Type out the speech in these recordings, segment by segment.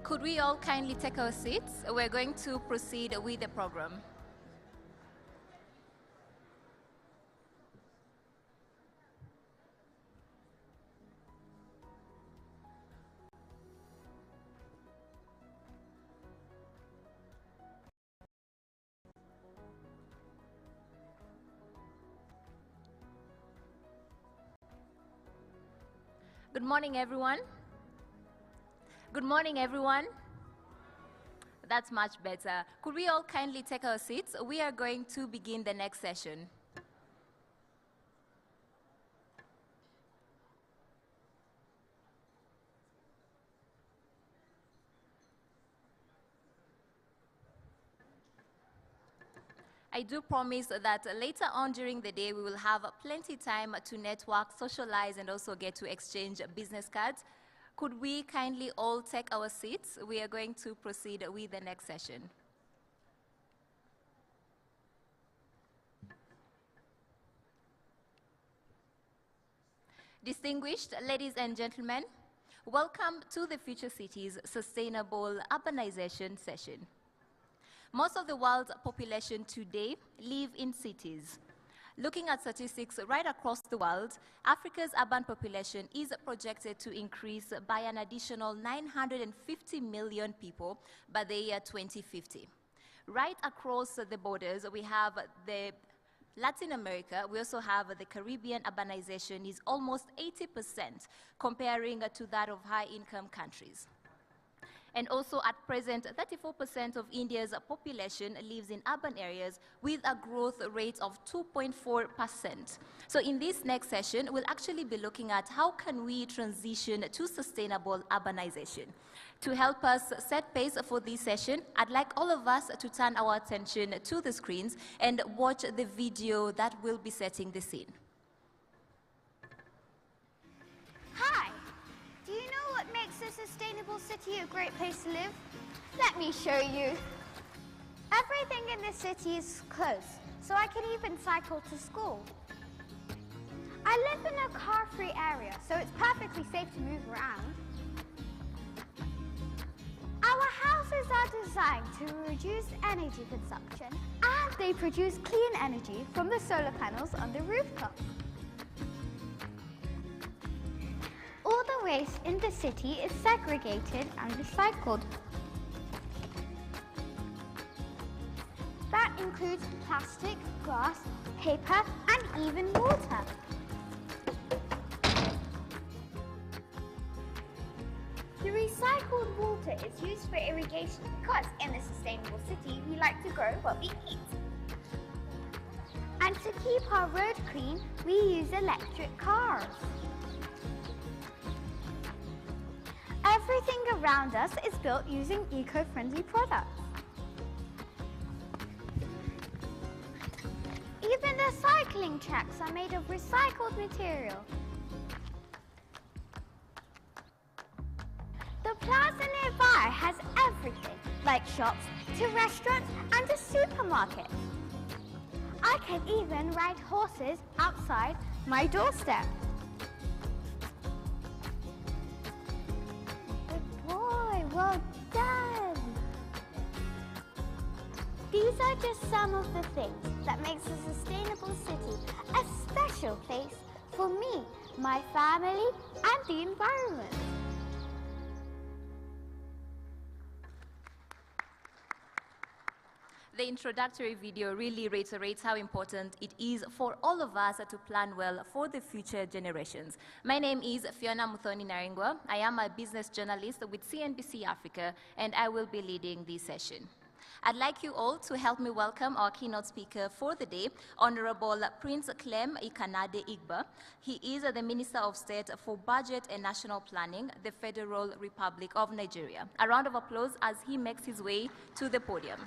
Could we all kindly take our seats? We're going to proceed with the program. Good morning, everyone. Good morning, everyone. That's much better. Could we all kindly take our seats? We are going to begin the next session. I do promise that later on during the day, we will have plenty time to network, socialize, and also get to exchange business cards. Could we kindly all take our seats? We are going to proceed with the next session. Distinguished ladies and gentlemen, welcome to the Future Cities Sustainable Urbanization session. Most of the world's population today live in cities. Looking at statistics right across the world, Africa's urban population is projected to increase by an additional 950 million people by the year 2050. Right across the borders, we have the Latin America. We also have the Caribbean. Urbanization is almost 80% comparing to that of high-income countries. And also at present, 34% of India's population lives in urban areas with a growth rate of 2.4%. So in this next session, we'll actually be looking at how can we transition to sustainable urbanization. To help us set pace for this session, I'd like all of us to turn our attention to the screens and watch the video that will be setting the scene. Hi! Do you know what makes a sustainable city a great place to live? Let me show you. Everything in the city is close, so I can even cycle to school. I live in a car-free area, so it's perfectly safe to move around. Our houses are designed to reduce energy consumption, and they produce clean energy from the solar panels on the rooftop. All the waste in the city is segregated and recycled. That includes plastic, glass, paper, and even water. The recycled water is used for irrigation because in a sustainable city we like to grow what we eat. And to keep our road clean, we use electric cars. Everything around us is built using eco-friendly products. Even the cycling tracks are made of recycled material. The plaza nearby has everything, like shops to restaurants and a supermarket. I can even ride horses outside my doorstep. Well done! These are just some of the things that makes a sustainable city a special place for me, my family, and the environment. The introductory video really reiterates how important it is for all of us to plan well for the future generations. My name is Fiona Muthoni Naringwa. I am a business journalist with CNBC Africa, and I will be leading this session. I'd like you all to help me welcome our keynote speaker for the day, Honorable Prince Clem Ikanade Igba. He is the Minister of State for Budget and National Planning, the Federal Republic of Nigeria. A round of applause as he makes his way to the podium.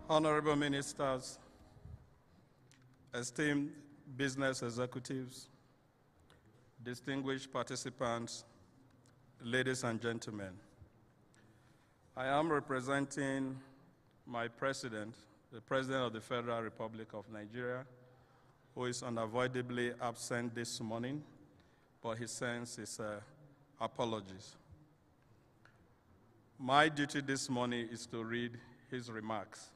Honorable ministers, esteemed business executives, distinguished participants, ladies and gentlemen. I am representing my president, the President of the Federal Republic of Nigeria, who is unavoidably absent this morning, but he sends his apologies. My duty this morning is to read his remarks.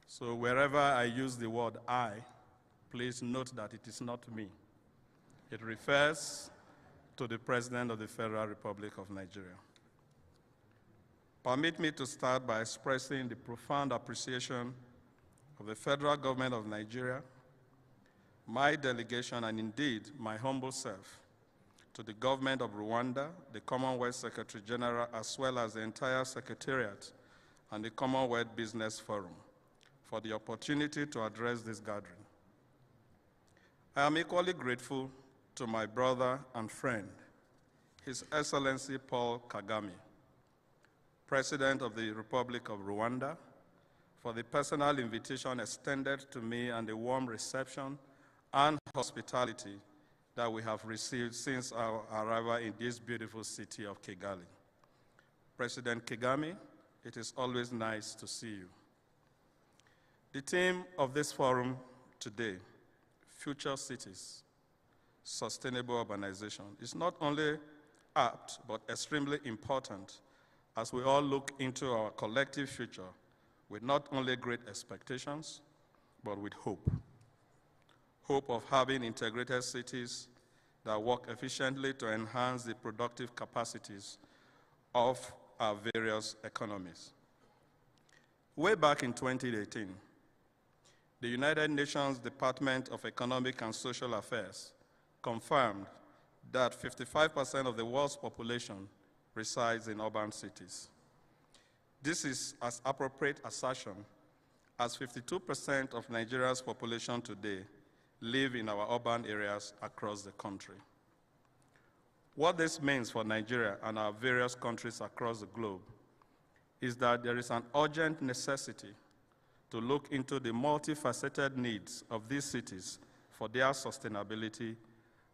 So wherever I use the word I, please note that it is not me. It refers to the President of the Federal Republic of Nigeria. Permit me to start by expressing the profound appreciation of the federal government of Nigeria, my delegation, and indeed my humble self, to the government of Rwanda, the Commonwealth Secretary General, as well as the entire Secretariat and the Commonwealth Business Forum for the opportunity to address this gathering. I am equally grateful to my brother and friend, His Excellency Paul Kagame, President of the Republic of Rwanda, for the personal invitation extended to me and the warm reception and hospitality that we have received since our arrival in this beautiful city of Kigali. President Kagame, it is always nice to see you. The theme of this forum today, Future Cities, Sustainable Urbanization, is not only apt but extremely important as we all look into our collective future with not only great expectations, but with hope. Hope of having integrated cities that work efficiently to enhance the productive capacities of our various economies. Way back in 2018, the United Nations Department of Economic and Social Affairs confirmed that 55% of the world's population resides in urban cities. This is as appropriate assertion as 52% of Nigeria's population today live in our urban areas across the country. What this means for Nigeria and our various countries across the globe is that there is an urgent necessity to look into the multifaceted needs of these cities for their sustainability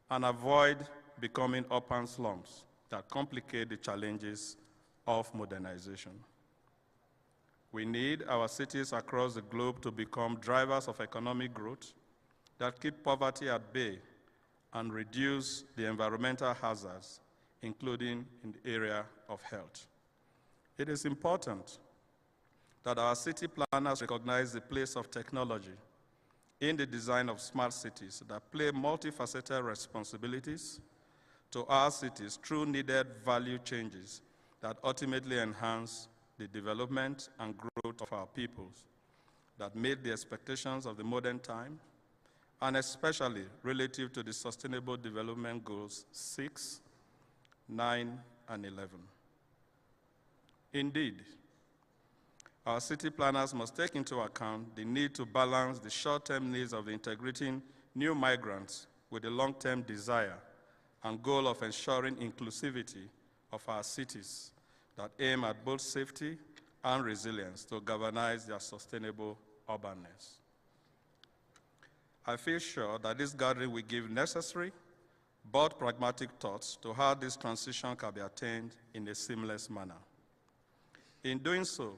and avoid becoming urban slums that complicate the challenges of modernization. We need our cities across the globe to become drivers of economic growth that keep poverty at bay and reduce the environmental hazards, including in the area of health. It is important that our city planners recognize the place of technology in the design of smart cities that play multifaceted responsibilities to our cities through needed value changes that ultimately enhance the development and growth of our peoples, that meet the expectations of the modern time, and especially relative to the Sustainable Development Goals 6, 9, and 11. Indeed, our city planners must take into account the need to balance the short-term needs of integrating new migrants with the long-term desire and goal of ensuring inclusivity of our cities that aim at both safety and resilience to galvanize their sustainable urbanness. I feel sure that this gathering will give necessary but pragmatic thoughts to how this transition can be attained in a seamless manner. In doing so,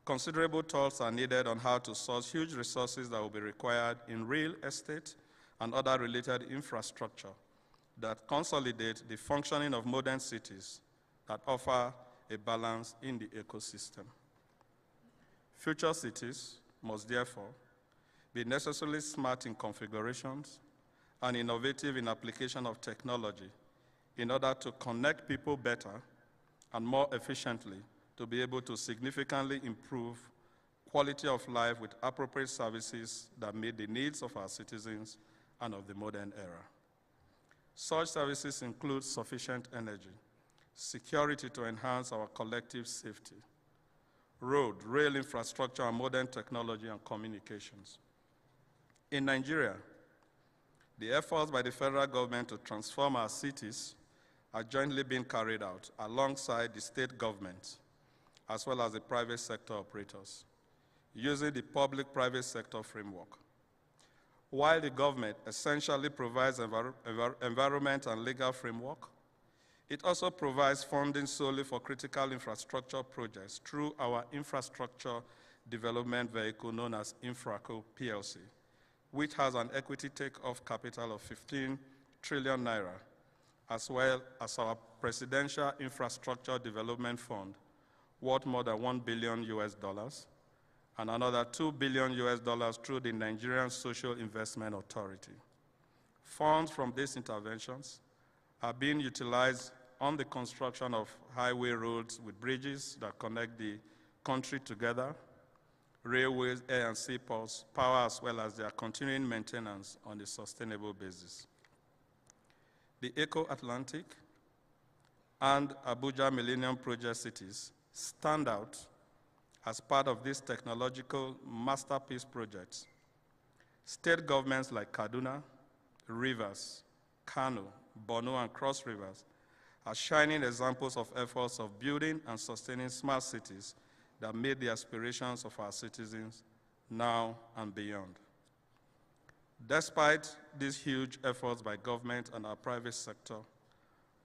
considerable thoughts are needed on how to source huge resources that will be required in real estate and other related infrastructure that consolidate the functioning of modern cities that offer a balance in the ecosystem. Future cities must therefore be necessarily smart in configurations and innovative in application of technology in order to connect people better and more efficiently to be able to significantly improve quality of life with appropriate services that meet the needs of our citizens and of the modern era. Such services include sufficient energy, security to enhance our collective safety, road, rail infrastructure, and modern technology and communications. In Nigeria, the efforts by the federal government to transform our cities are jointly being carried out alongside the state government, as well as the private sector operators, using the public-private sector framework. While the government essentially provides environment and legal framework, it also provides funding solely for critical infrastructure projects through our infrastructure development vehicle known as Infraco PLC, which has an equity take-off capital of 15 trillion naira, as well as our Presidential Infrastructure Development Fund, worth more than $1 billion US, and another $2 billion US through the Nigerian Social Investment Authority. Funds from these interventions are being utilized on the construction of highway roads with bridges that connect the country together, railways, air and sea power, as well as their continuing maintenance on a sustainable basis. The Eco-Atlantic and Abuja Millennium Project cities stand out as part of these technological masterpiece projects. State governments like Kaduna, Rivers, Kano, Borno, and Cross Rivers are shining examples of efforts of building and sustaining smart cities that meet the aspirations of our citizens now and beyond. Despite these huge efforts by government and our private sector,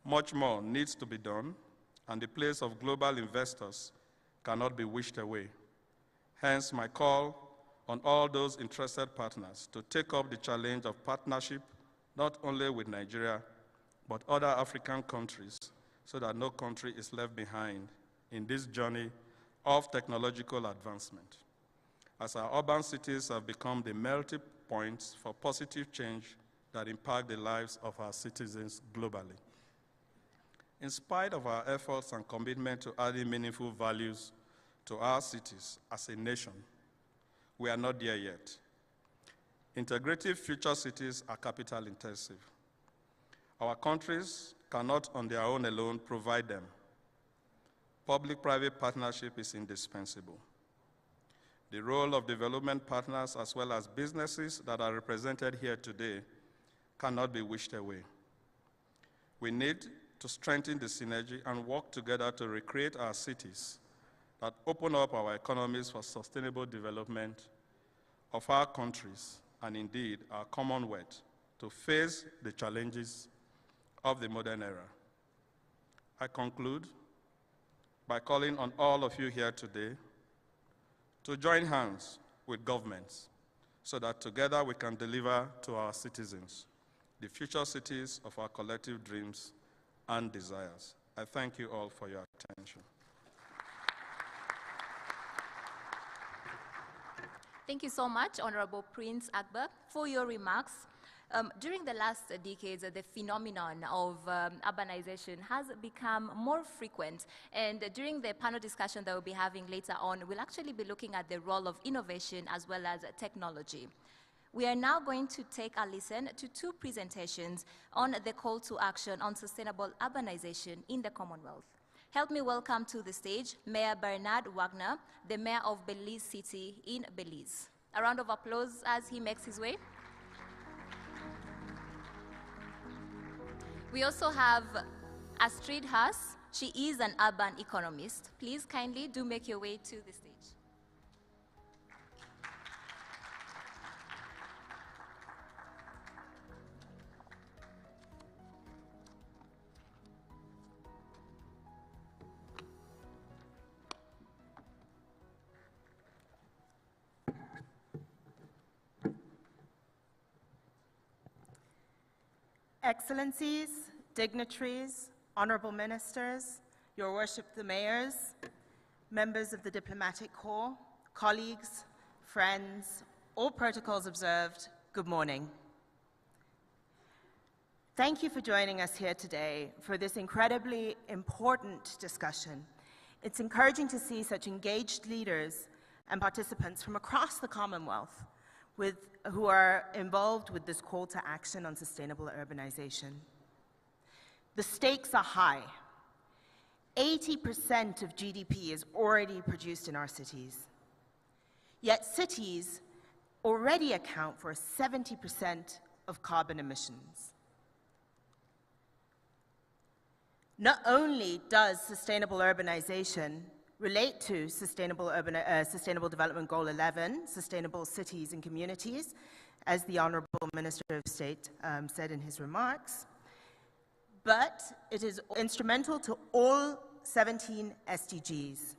much more needs to be done, and the place of global investors cannot be wished away. Hence, my call on all those interested partners to take up the challenge of partnership, not only with Nigeria, but other African countries, so that no country is left behind in this journey of technological advancement, as our urban cities have become the melting points for positive change that impact the lives of our citizens globally. In spite of our efforts and commitment to adding meaningful values to our cities as a nation, we are not there yet. Integrative future cities are capital intensive. Our countries cannot on their own alone provide them. Public-private partnership is indispensable. The role of development partners as well as businesses that are represented here today cannot be wished away. We need to strengthen the synergy and work together to recreate our cities that open up our economies for sustainable development of our countries and indeed our Commonwealth to face the challenges of the modern era. I conclude by calling on all of you here today to join hands with governments so that together we can deliver to our citizens the future cities of our collective dreams and desires. I thank you all for your attention. Thank you so much, Honorable Prince Akbar, for your remarks. During the last decades, the phenomenon of urbanization has become more frequent, and during the panel discussion that we'll be having later on, we'll actually be looking at the role of innovation as well as technology. We are now going to take a listen to two presentations on the call to action on sustainable urbanization in the Commonwealth. Help me welcome to the stage Mayor Bernard Wagner, the Mayor of Belize City in Belize. A round of applause as he makes his way. We also have Astrid Haas. She is an urban economist. Please kindly do make your way to the stage. Excellencies, dignitaries, honorable ministers, your worship the mayors, members of the diplomatic corps, colleagues, friends, all protocols observed, good morning. Thank you for joining us here today for this incredibly important discussion. It's encouraging to see such engaged leaders and participants from across the Commonwealth who are involved with this call to action on sustainable urbanization. The stakes are high. 80% of GDP is already produced in our cities. Yet cities already account for 70% of carbon emissions. Not only does sustainable urbanization relate to Sustainable Development Goal 11, sustainable cities and communities, as the Honorable Minister of State said in his remarks, but it is instrumental to all 17 SDGs,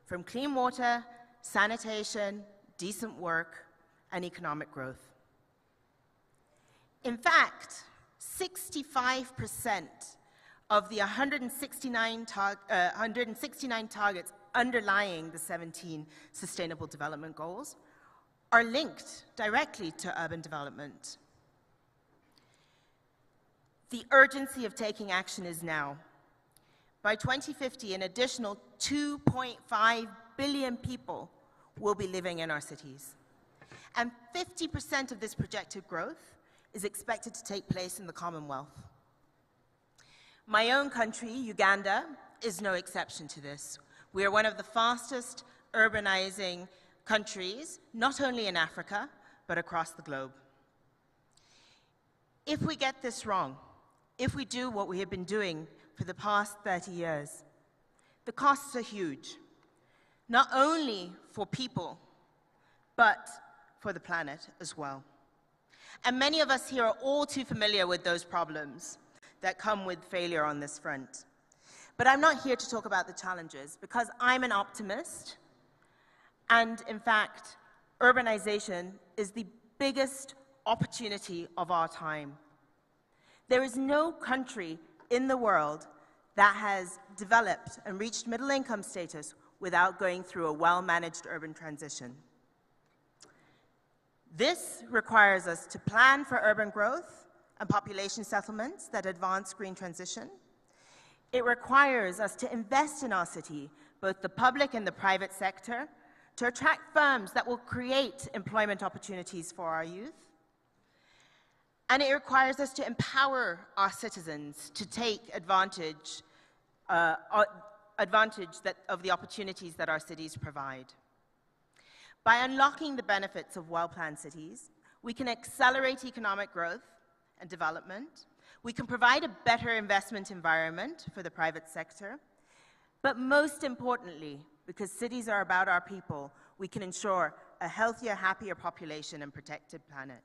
from clean water, sanitation, decent work, and economic growth. In fact, 65% of the 169 targets underlying the 17 Sustainable Development Goals are linked directly to urban development. The urgency of taking action is now. By 2050, an additional 2.5 billion people will be living in our cities. And 50% of this projected growth is expected to take place in the Commonwealth. My own country, Uganda, is no exception to this. We are one of the fastest urbanizing countries, not only in Africa, but across the globe. If we get this wrong, if we do what we have been doing for the past 30 years, the costs are huge, not only for people, but for the planet as well. And many of us here are all too familiar with those problems that come with failure on this front. But I'm not here to talk about the challenges, because I'm an optimist, and in fact, urbanization is the biggest opportunity of our time. There is no country in the world that has developed and reached middle income status without going through a well-managed urban transition. This requires us to plan for urban growth and population settlements that advance green transition. It requires us to invest in our city, both the public and the private sector, to attract firms that will create employment opportunities for our youth. And it requires us to empower our citizens to take advantage of the opportunities that our cities provide. By unlocking the benefits of well-planned cities, we can accelerate economic growth and development. We can provide a better investment environment for the private sector. But most importantly, because cities are about our people, we can ensure a healthier, happier population and protected planet.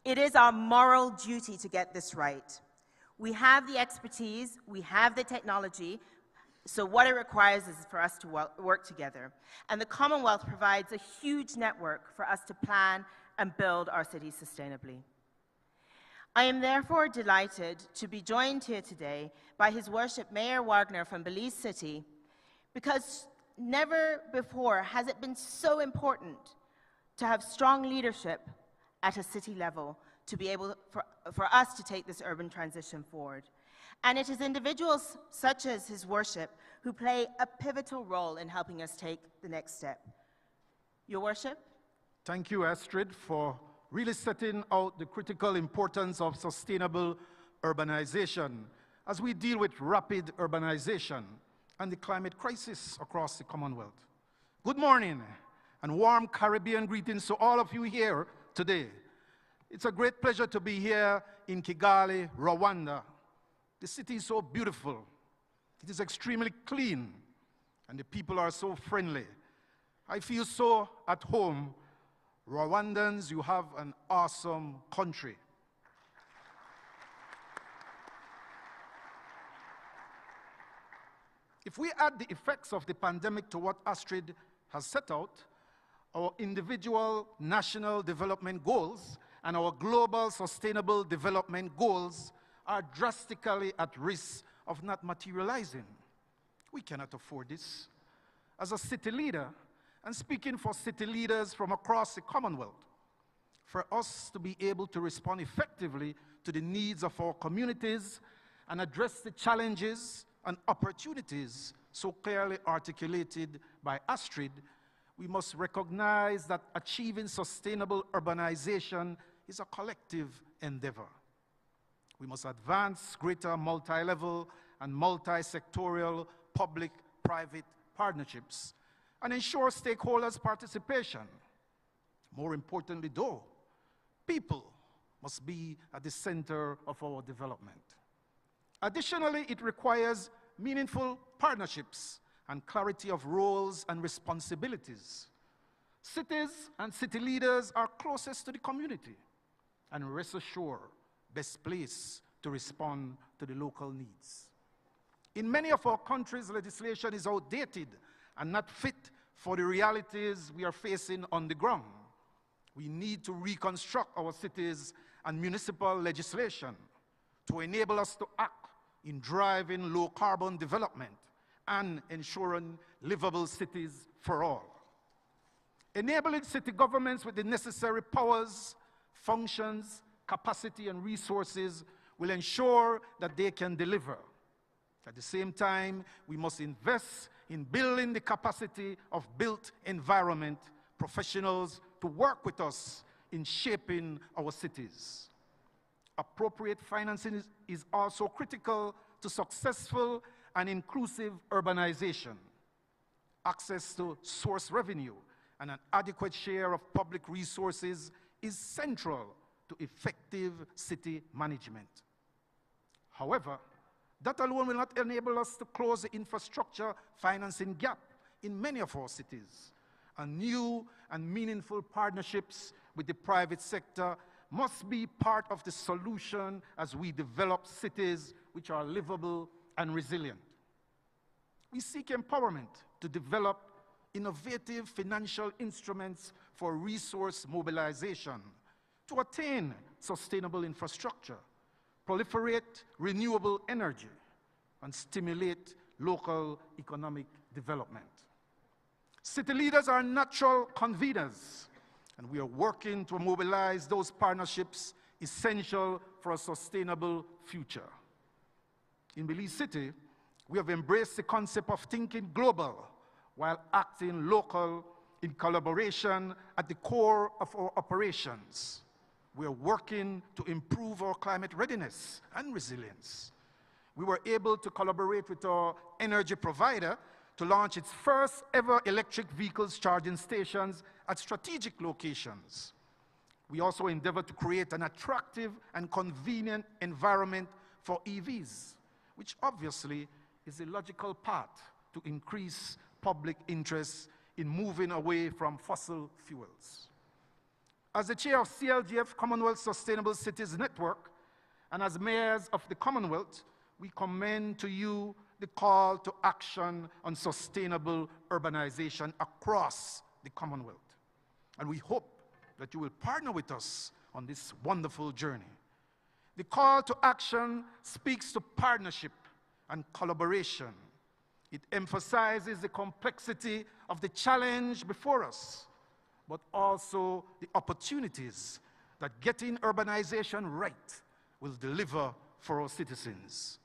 It is our moral duty to get this right. We have the expertise, we have the technology, so what it requires is for us to work together. And the Commonwealth provides a huge network for us to plan and build our cities sustainably. I am therefore delighted to be joined here today by His Worship Mayor Wagner from Belize City, because never before has it been so important to have strong leadership at a city level to be able for us to take this urban transition forward. And it is individuals such as His Worship who play a pivotal role in helping us take the next step. Your Worship? Thank you, Astrid, for really setting out the critical importance of sustainable urbanization as we deal with rapid urbanization and the climate crisis across the Commonwealth. Good morning, and warm Caribbean greetings to all of you here today. It's a great pleasure to be here in Kigali, Rwanda. The city is so beautiful. It is extremely clean, and the people are so friendly. I feel so at home. Rwandans, you have an awesome country. If we add the effects of the pandemic to what Astrid has set out, our individual national development goals and our global sustainable development goals are drastically at risk of not materializing. We cannot afford this. As a city leader, and speaking for city leaders from across the Commonwealth, for us to be able to respond effectively to the needs of our communities and address the challenges and opportunities so clearly articulated by Astrid, we must recognize that achieving sustainable urbanization is a collective endeavor. We must advance greater multi-level and multi-sectorial public-private partnerships and ensure stakeholders' participation. More importantly, though, people must be at the center of our development. Additionally, it requires meaningful partnerships and clarity of roles and responsibilities. Cities and city leaders are closest to the community and, rest assured, best placed to respond to the local needs. In many of our countries, legislation is outdated and not fit for the realities we are facing on the ground. We need to reconstruct our cities and municipal legislation to enable us to act in driving low-carbon development and ensuring livable cities for all. Enabling city governments with the necessary powers, functions, capacity, and resources will ensure that they can deliver. At the same time, we must invest in building the capacity of built environment professionals to work with us in shaping our cities. Appropriate financing is also critical to successful and inclusive urbanization. Access to source revenue and an adequate share of public resources is central to effective city management. However, that alone will not enable us to close the infrastructure financing gap in many of our cities. And new and meaningful partnerships with the private sector must be part of the solution as we develop cities which are livable and resilient. We seek empowerment to develop innovative financial instruments for resource mobilization, to attain sustainable infrastructure, proliferate renewable energy, and stimulate local economic development. City leaders are natural conveners, and we are working to mobilize those partnerships essential for a sustainable future. In Belize City, we have embraced the concept of thinking global while acting local in collaboration at the core of our operations. We are working to improve our climate readiness and resilience. We were able to collaborate with our energy provider to launch its first ever electric vehicles charging stations at strategic locations. We also endeavored to create an attractive and convenient environment for EVs, which obviously is a logical path to increase public interest in moving away from fossil fuels. As the chair of CLGF Commonwealth Sustainable Cities Network, and as mayors of the Commonwealth, we commend to you the call to action on sustainable urbanization across the Commonwealth. And we hope that you will partner with us on this wonderful journey. The call to action speaks to partnership and collaboration. It emphasizes the complexity of the challenge before us, but also the opportunities that getting urbanization right will deliver for our citizens.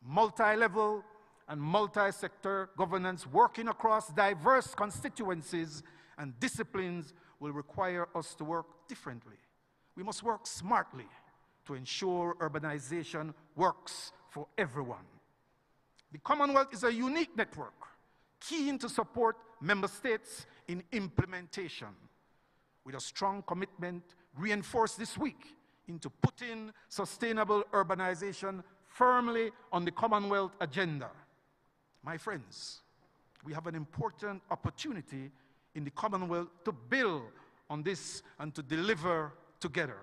Multi-level and multi-sector governance working across diverse constituencies and disciplines will require us to work differently. We must work smartly to ensure urbanization works for everyone. The Commonwealth is a unique network, keen to support member states in implementation, with a strong commitment reinforced this week into putting sustainable urbanization firmly on the Commonwealth agenda. My friends, we have an important opportunity in the Commonwealth to build on this and to deliver together.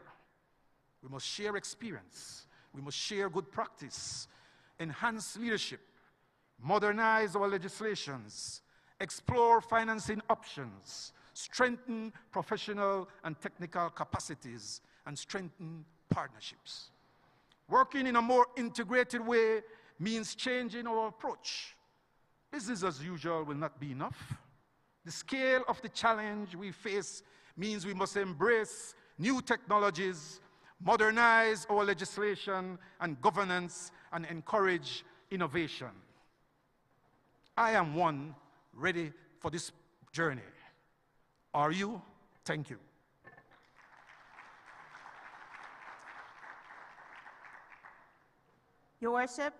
We must share experience, we must share good practice, enhance leadership, modernize our legislations, explore financing options, strengthen professional and technical capacities, and strengthen partnerships. Working in a more integrated way means changing our approach. Business as usual will not be enough. The scale of the challenge we face means we must embrace new technologies, modernize our legislation and governance, and encourage innovation. I am one ready for this journey. Are you? Thank you. Your Worship,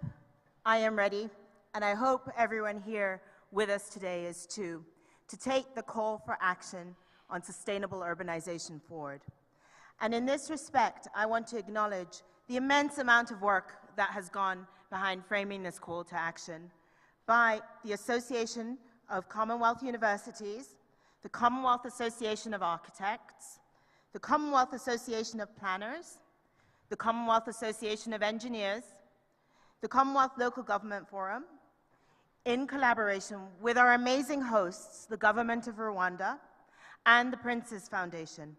I am ready, and I hope everyone here with us today is too, to take the call for action on sustainable urbanization forward. And in this respect, I want to acknowledge the immense amount of work that has gone behind framing this call to action by the Association of Commonwealth Universities, the Commonwealth Association of Architects, the Commonwealth Association of Planners, the Commonwealth Association of Engineers, the Commonwealth Local Government Forum, in collaboration with our amazing hosts, the Government of Rwanda and the Prince's Foundation,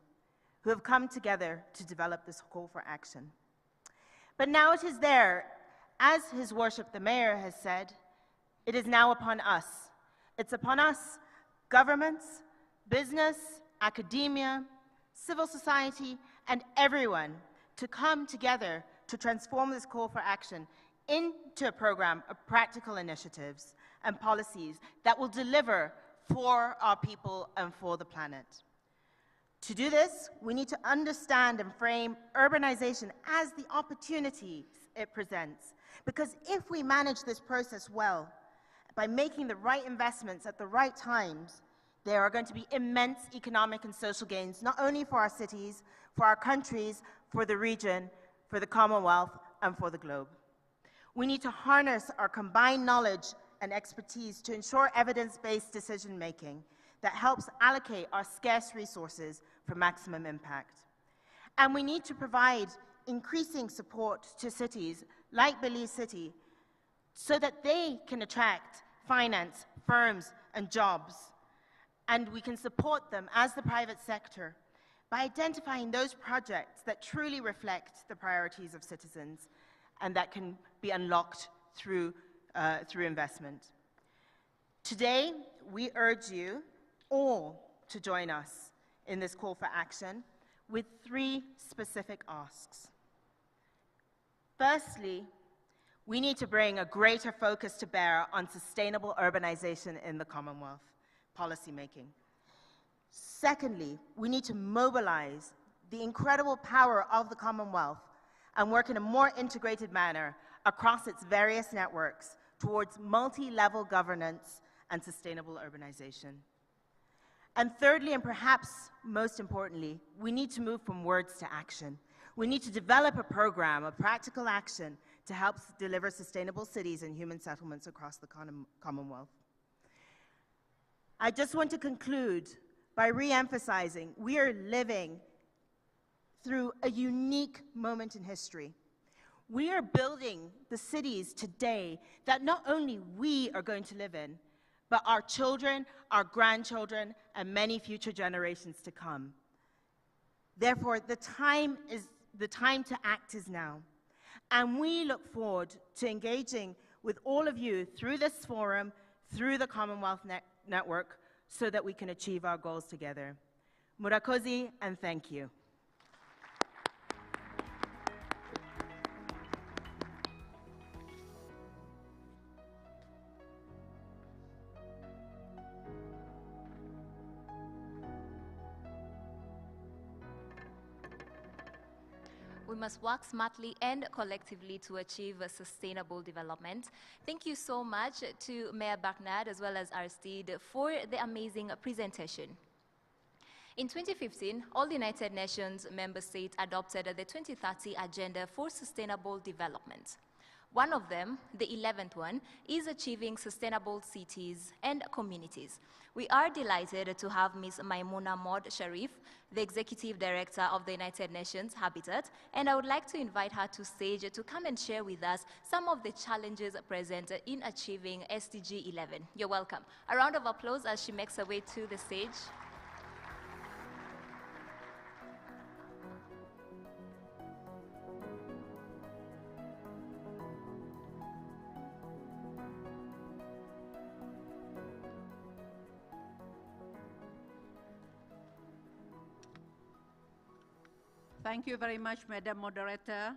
who have come together to develop this call for action. But now it is there, as His Worship the Mayor has said, it is now upon us. It's upon us, governments, business, academia, civil society, and everyone to come together to transform this call for action into a program of practical initiatives and policies that will deliver for our people and for the planet. To do this, we need to understand and frame urbanization as the opportunities it presents. Because if we manage this process well, by making the right investments at the right times, there are going to be immense economic and social gains, not only for our cities, for our countries, for the region, for the Commonwealth, and for the globe. We need to harness our combined knowledge and expertise to ensure evidence-based decision-making that helps allocate our scarce resources for maximum impact. And we need to provide increasing support to cities like Belize City so that they can attract finance, firms, and jobs. And we can support them as the private sector by identifying those projects that truly reflect the priorities of citizens and that can be unlocked through investment. Today, we urge you all to join us in this call for action with 3 specific asks. Firstly, we need to bring a greater focus to bear on sustainable urbanization in the Commonwealth policymaking. Secondly, we need to mobilize the incredible power of the Commonwealth and work in a more integrated manner across its various networks towards multi-level governance and sustainable urbanization. And thirdly, and perhaps most importantly, we need to move from words to action. We need to develop a program of practical action to help deliver sustainable cities and human settlements across the Commonwealth. I just want to conclude by re-emphasizing we are living through a unique moment in history. We are building the cities today that not only we are going to live in, but our children, our grandchildren, and many future generations to come. Therefore, the time to act is now. And we look forward to engaging with all of you through this forum, through the Commonwealth Network, so that we can achieve our goals together. Murakoze, and thank you. We must work smartly and collectively to achieve a sustainable development. Thank you so much to Mayor Bernard as well as Aristide for the amazing presentation. In 2015, all the United Nations member states adopted the 2030 Agenda for Sustainable Development. One of them, the 11th one, is achieving sustainable cities and communities. We are delighted to have Ms. Maimouna Maud Sharif, the Executive Director of the United Nations Habitat, and I would like to invite her to stage to come and share with us some of the challenges present in achieving SDG 11. You're welcome. A round of applause as she makes her way to the stage. Thank you very much, Madam Moderator.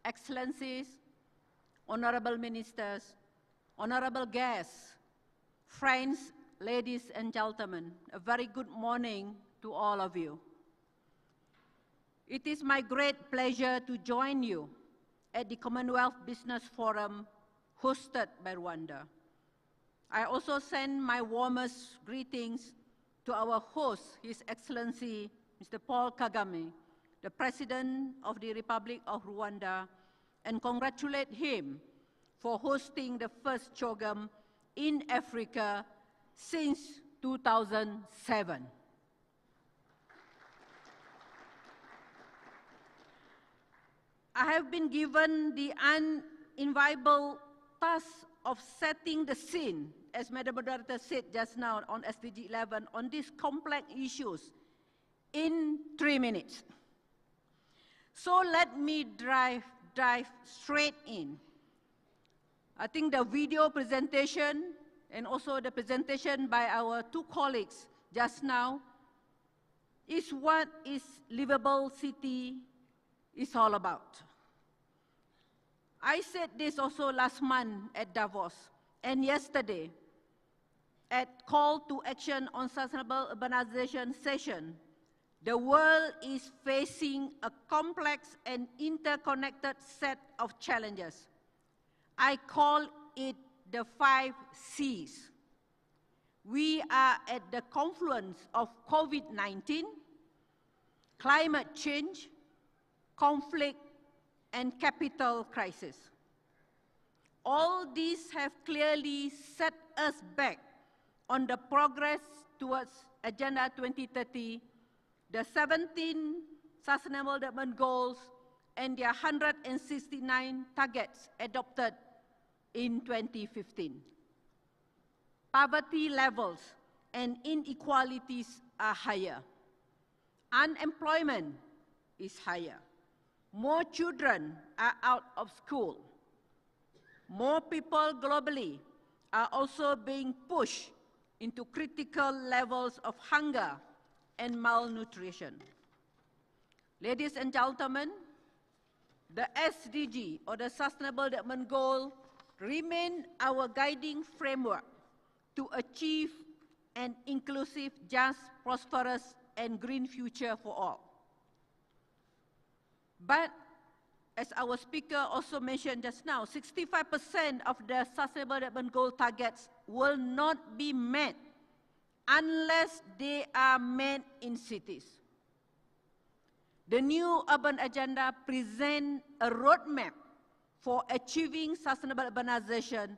Excellencies, honorable ministers, honorable guests, friends, ladies and gentlemen, a very good morning to all of you. It is my great pleasure to join you at the Commonwealth Business Forum hosted by Rwanda. I also send my warmest greetings to our host, His Excellency Mr. Paul Kagame, the President of the Republic of Rwanda, and congratulate him for hosting the first CHOGM in Africa since 2007. I have been given the uninviable task of setting the scene, as Madam Moderator said just now on SDG 11, on these complex issues in 3 minutes. So let me dive straight in. I think the video presentation and also the presentation by our two colleagues just now is what is livable city is all about. I said this also last month at Davos and yesterday at Call to Action on Sustainable Urbanization session. The world is facing a complex and interconnected set of challenges. I call it the 5 C's. We are at the confluence of COVID-19, climate change, conflict, and capital crisis. All these have clearly set us back on the progress towards Agenda 2030, the 17 Sustainable Development Goals, and their 169 targets adopted in 2015. Poverty levels and inequalities are higher. Unemployment is higher. More children are out of school. More people globally are also being pushed into critical levels of hunger and malnutrition. Ladies and gentlemen, the SDG, or the Sustainable Development Goal, remain our guiding framework to achieve an inclusive, just, prosperous, and green future for all. But, as our speaker also mentioned just now, 65% of the Sustainable Development Goal targets will not be met unless they are met in cities. The new urban agenda presents a roadmap for achieving sustainable urbanization,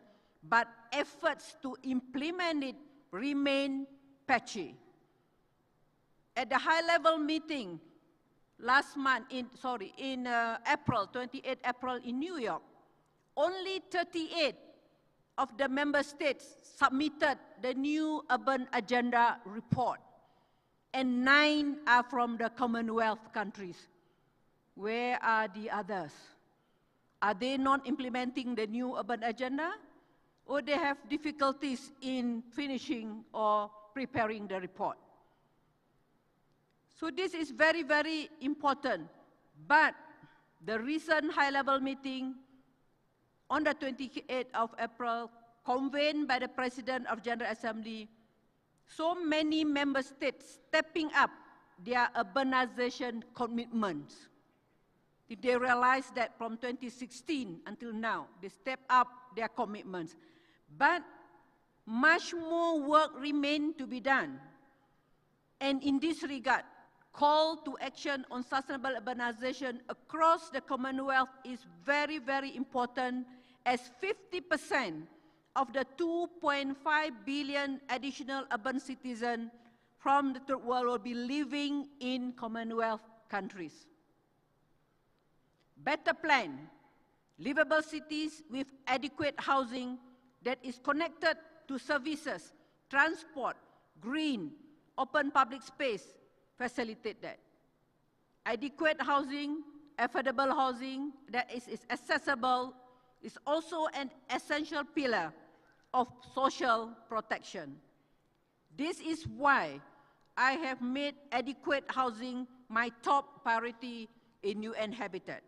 but efforts to implement it remain patchy. At the high-level meeting last month, in April, 28 April in New York, only 38 of the member states submitted the new urban agenda report, and 9 are from the Commonwealth countries. Where are the others? Are they not implementing the new urban agenda, or they have difficulties in finishing or preparing the report? So this is very, very important. But the recent high-level meeting on the 28th of April, convened by the President of General Assembly, so many member states stepping up their urbanization commitments. They realized that from 2016 until now, they step up their commitments. But much more work remains to be done. And in this regard, call to action on sustainable urbanization across the Commonwealth is very, very important, as 50% of the 2.5 billion additional urban citizens from the third world will be living in Commonwealth countries. Better plan, livable cities with adequate housing that is connected to services, transport, green, open public space, facilitate that. Adequate housing, affordable housing that is accessible is also an essential pillar of social protection. This is why I have made adequate housing my top priority in UN Habitat.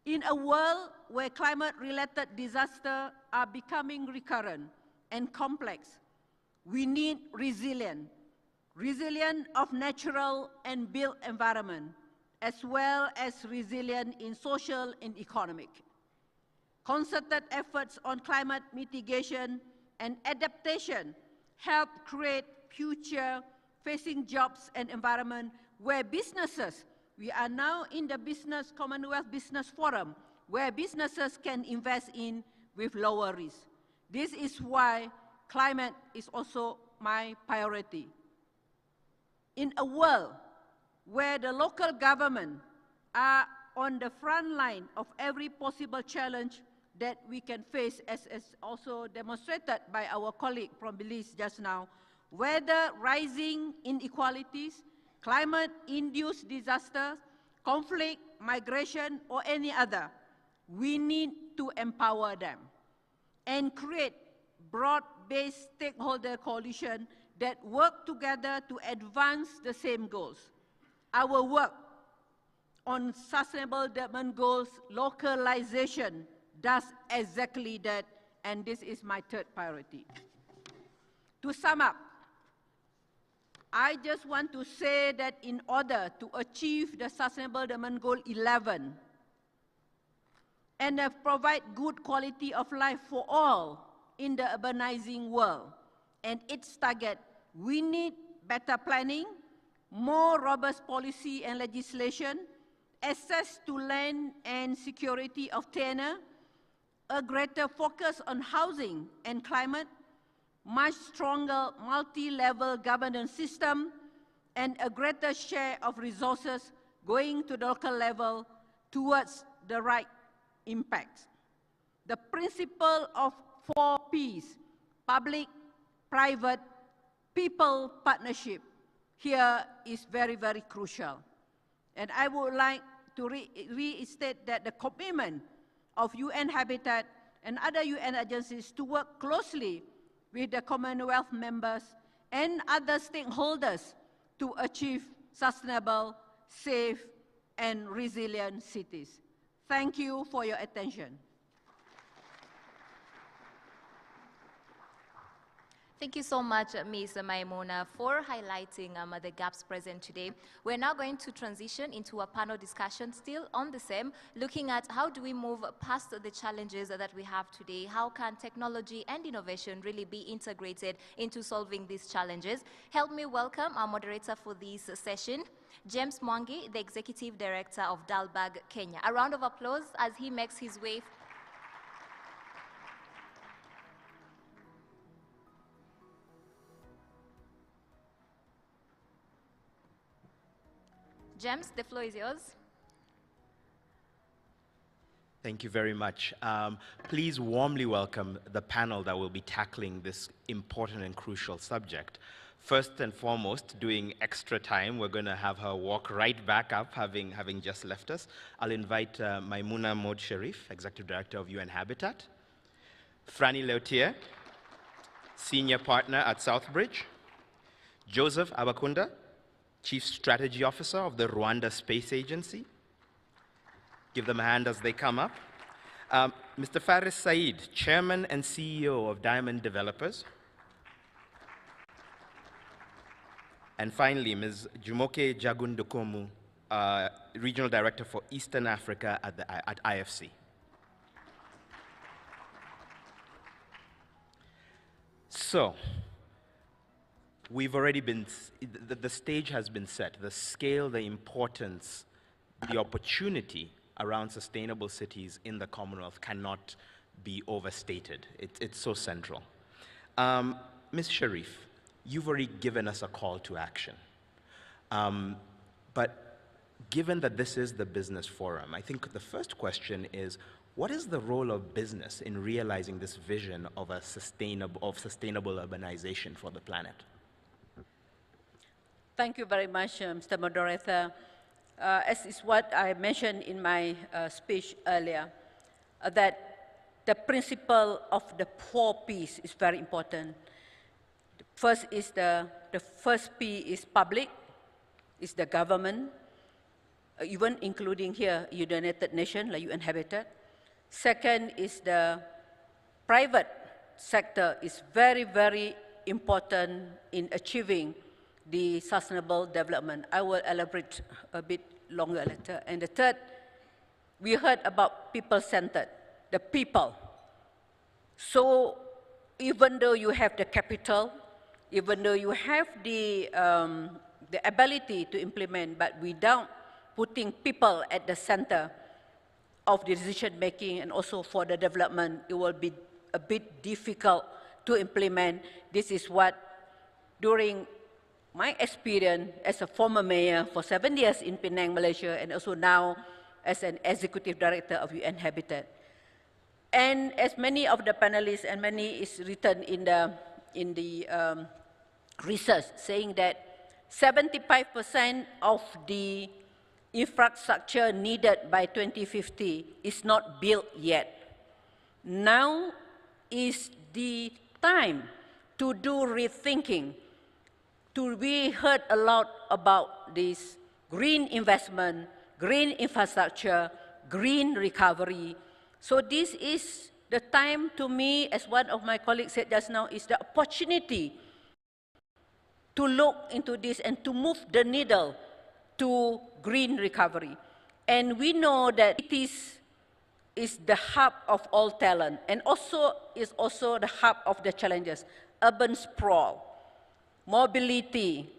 In a world where climate-related disasters are becoming recurrent and complex, we need resilience of natural and built environment, as well as resilience in social and economic. Concerted efforts on climate mitigation and adaptation help create future-facing jobs and environment where businesses, we are now in the Commonwealth Business Forum, where businesses can invest in with lower risk. This is why climate is also my priority. In a world where the local government are on the front line of every possible challenge that we can face, as also demonstrated by our colleague from Belize just now, whether rising inequalities, climate-induced disasters, conflict, migration, or any other, we need to empower them and create broad-based stakeholder coalition that work together to advance the same goals. Our work on Sustainable Development Goals localization does exactly that, and this is my third priority. To sum up, I just want to say that in order to achieve the Sustainable Development Goal 11 and provide good quality of life for all in the urbanizing world and its target, we need better planning, more robust policy and legislation, access to land and security of tenure, a greater focus on housing and climate, much stronger multi-level governance system, and a greater share of resources going to the local level towards the right impact. The principle of 4 Ps, public, private, people partnership, here is very, very crucial. And I would like to restate that the commitment of UN Habitat and other UN agencies to work closely with the Commonwealth members and other stakeholders to achieve sustainable, safe, and resilient cities. Thank you for your attention. Thank you so much, Ms. Maimuna, for highlighting the gaps present today. We're now going to transition into a panel discussion still on the same, looking at how do we move past the challenges that we have today, how can technology and innovation really be integrated into solving these challenges. Help me welcome our moderator for this session, James Mwangi, the Executive Director of Dalberg, Kenya. A round of applause as he makes his way. James, the floor is yours. Thank you very much. Please warmly welcome the panel that will be tackling this important and crucial subject. First and foremost, doing extra time, we're going to have her walk right back up, having just left us. I'll invite Maimuna Mod Sharif, Executive Director of UN Habitat, Franny Leutier, Senior Partner at Southbridge, Joseph Abakunda, Chief Strategy Officer of the Rwanda Space Agency. Give them a hand as they come up. Mr. Faris Said, Chairman and CEO of Diamond Developers. And finally, Ms. Jumoke Jagundokomu, Regional Director for Eastern Africa at IFC. So, we've already been, the stage has been set. The scale, the importance, the opportunity around sustainable cities in the Commonwealth cannot be overstated. It's so central. Ms. Sharif, you've already given us a call to action. But given that this is the business forum, I think the first question is, what is the role of business in realizing this vision of sustainable urbanization for the planet? Thank you very much, Mr. Moderator. As is what I mentioned in my speech earlier, that the principle of the 4 Ps is very important. First is the first P is public, is the government, even including here United Nations, like UN Habitat. Second is the private sector is very, very important in achieving the sustainable development. I will elaborate a bit longer later. And the third, we heard about people-centered, the people. So even though you have the capital, even though you have the ability to implement, but without putting people at the center of the decision-making and also for the development, it will be a bit difficult to implement. This is what during my experience as a former mayor for 7 years in Penang, Malaysia, and also now as an executive director of UN Habitat. And as many of the panelists and many is written in the research saying that 75% of the infrastructure needed by 2050 is not built yet. Now is the time to do rethinking. We heard a lot about this green investment, green infrastructure, green recovery. So this is the time to me, as one of my colleagues said just now, is the opportunity to look into this and to move the needle to green recovery. And we know that it is the hub of all talent and also is also the hub of the challenges. Urban sprawl, mobility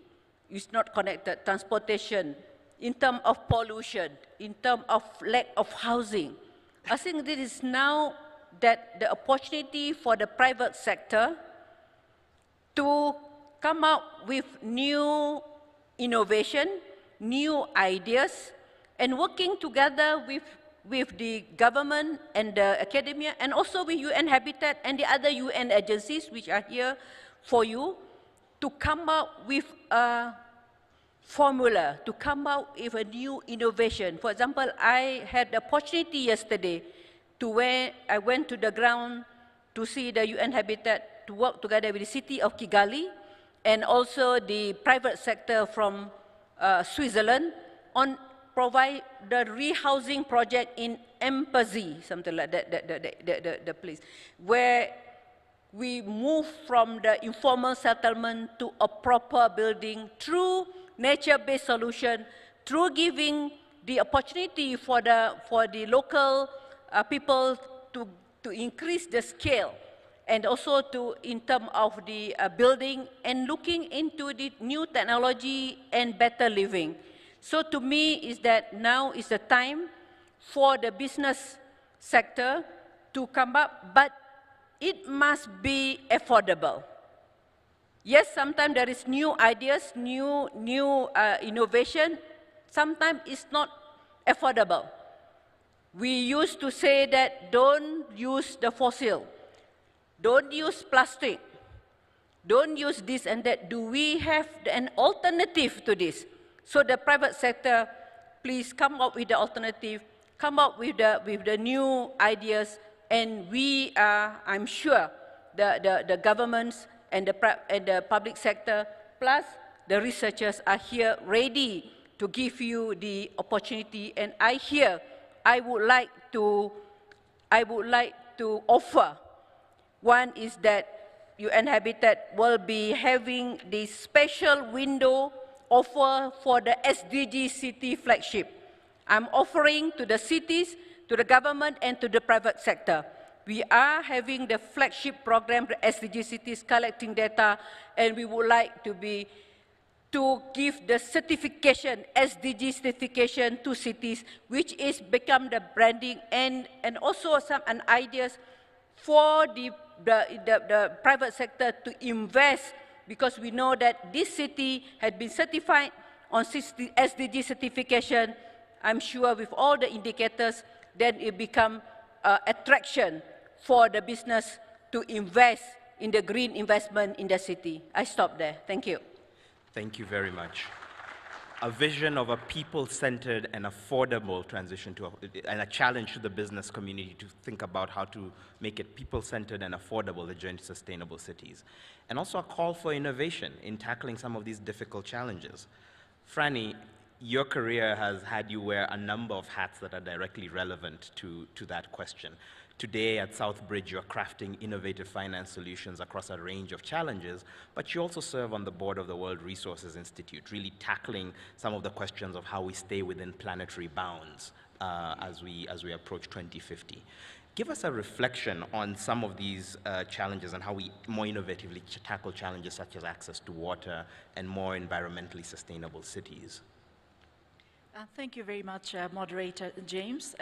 is not connected, transportation, in terms of pollution, in terms of lack of housing. I think this is now that the opportunity for the private sector to come up with new innovation, new ideas, and working together with the government and the academia, and also with UN Habitat and the other UN agencies which are here for you, to come up with a formula, to come up with a new innovation. For example, I had the opportunity yesterday to where I went to the ground to see the UN Habitat, to work together with the city of Kigali and also the private sector from Switzerland on provide the rehousing project in Mpazi, something like that, the place, where we move from the informal settlement to a proper building through nature-based solution, through giving the opportunity for the local people to increase the scale, and also in terms of the building and looking into the new technology and better living. So to me is that now is the time for the business sector to come up, but it must be affordable. Yes, sometimes there is new ideas, new innovation. Sometimes it's not affordable. We used to say that don't use the fossil, don't use plastic, don't use this and that. Do we have an alternative to this? So the private sector, please come up with the alternative, come up with the new ideas, and we are, I'm sure, the governments and the public sector, plus the researchers are here ready to give you the opportunity. And I would like to offer. One is that UN Habitat will be having this special window offer for the SDG city flagship. I'm offering to the cities, to the government, and to the private sector. We are having the flagship program, the SDG cities, collecting data, and we would like to give the certification, SDG certification to cities, which is become the branding and also some ideas for the private sector to invest, because we know that this city had been certified on SDG certification. I'm sure with all the indicators, then it become attraction for the business to invest in the green investment in the city. I stop there. Thank you. Thank you very much. A vision of a people-centered and affordable transition and a challenge to the business community to think about how to make it people-centered and affordable, the journey to sustainable cities. And also a call for innovation in tackling some of these difficult challenges. Franny, your career has had you wear a number of hats that are directly relevant to that question. Today at Southbridge, you're crafting innovative finance solutions across a range of challenges, but you also serve on the board of the World Resources Institute, really tackling some of the questions of how we stay within planetary bounds as we approach 2050. Give us a reflection on some of these challenges and how we more innovatively tackle challenges such as access to water and more environmentally sustainable cities. Thank you very much, Moderator James.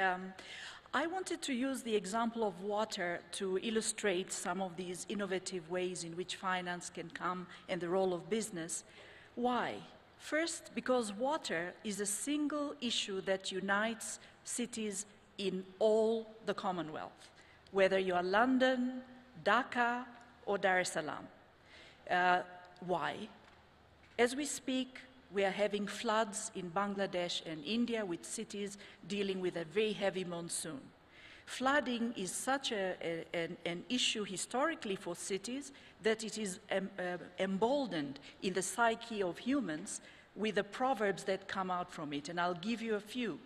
I wanted to use the example of water to illustrate some of these innovative ways in which finance can come and the role of business. Why? First, because water is a single issue that unites cities in all the Commonwealth, whether you are London, Dhaka, or Dar es Salaam. Why? As we speak, we are having floods in Bangladesh and India, with cities dealing with a very heavy monsoon. Flooding is such an issue historically for cities that it is emboldened in the psyche of humans with the proverbs that come out from it. And I'll give you a few.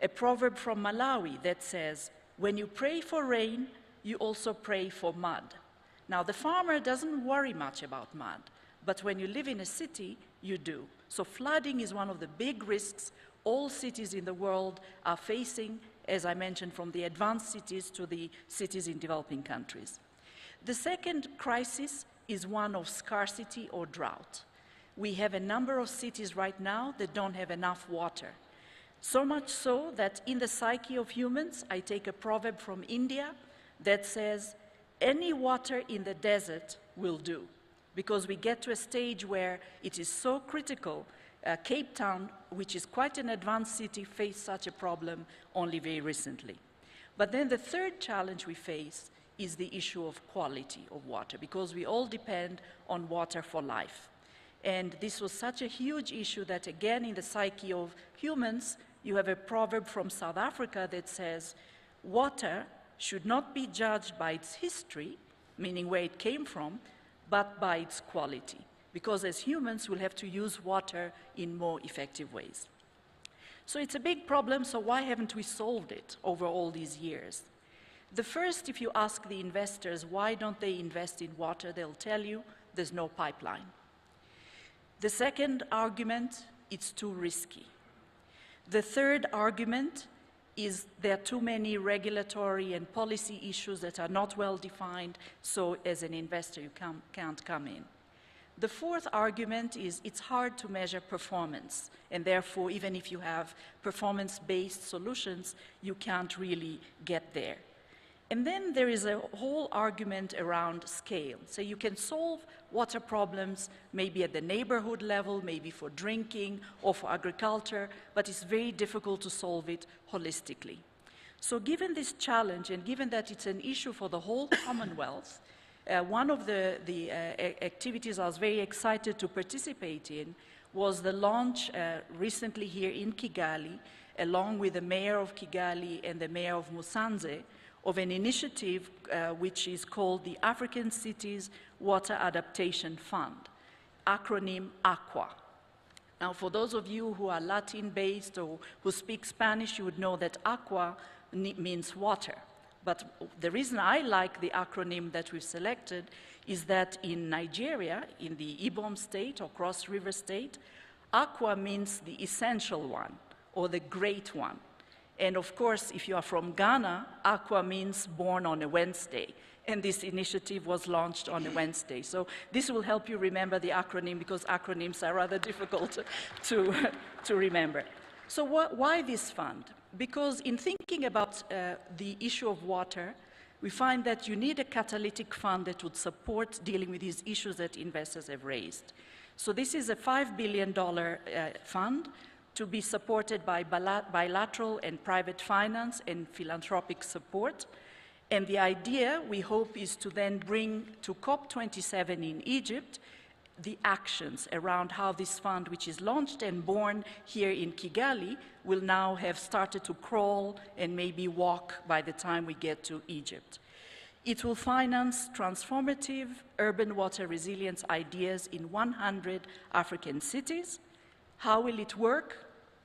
A proverb from Malawi that says, "When you pray for rain, you also pray for mud." Now, the farmer doesn't worry much about mud, but when you live in a city, you do. So flooding is one of the big risks all cities in the world are facing, as I mentioned, from the advanced cities to the cities in developing countries. The second crisis is one of scarcity or drought. We have a number of cities right now that don't have enough water. So much so that in the psyche of humans, I take a proverb from India that says, any water in the desert will do, because we get to a stage where it is so critical. Cape Town, which is quite an advanced city, faced such a problem only very recently. But then the third challenge we face is the issue of quality of water, because we all depend on water for life. And this was such a huge issue that, again, in the psyche of humans, you have a proverb from South Africa that says, water should not be judged by its history, meaning where it came from, but by its quality, because as humans we'll have to use water in more effective ways. So it's a big problem, so why haven't we solved it over all these years? The first, if you ask the investors why don't they invest in water, they'll tell you there's no pipeline. The second argument, it's too risky. The third argument is there are too many regulatory and policy issues that are not well defined, so as an investor you can't come in. The fourth argument is it's hard to measure performance, and therefore even if you have performance-based solutions, you can't really get there. And then there is a whole argument around scale. So you can solve water problems maybe at the neighborhood level, maybe for drinking or for agriculture, but it's very difficult to solve it holistically. So given this challenge, and given that it's an issue for the whole Commonwealth, one of the activities I was very excited to participate in was the launch recently here in Kigali, along with the mayor of Kigali and the mayor of Musanze, of an initiative which is called the African Cities Water Adaptation Fund, acronym AQUA. Now, for those of you who are Latin-based or who speak Spanish, you would know that AQUA means water. But the reason I like the acronym that we've selected is that in Nigeria, in the Ibom state or Cross River state, AQUA means the essential one or the great one. And of course, if you are from Ghana, AQUA means born on a Wednesday. And this initiative was launched on a Wednesday. So this will help you remember the acronym, because acronyms are rather difficult to remember. So why this fund? Because in thinking about the issue of water, we find that you need a catalytic fund that would support dealing with these issues that investors have raised. So this is a $5 billion fund to be supported by bilateral and private finance and philanthropic support. And the idea, we hope, is to then bring to COP27 in Egypt the actions around how this fund, which is launched and born here in Kigali, will now have started to crawl and maybe walk by the time we get to Egypt. It will finance transformative urban water resilience ideas in 100 African cities. How will it work?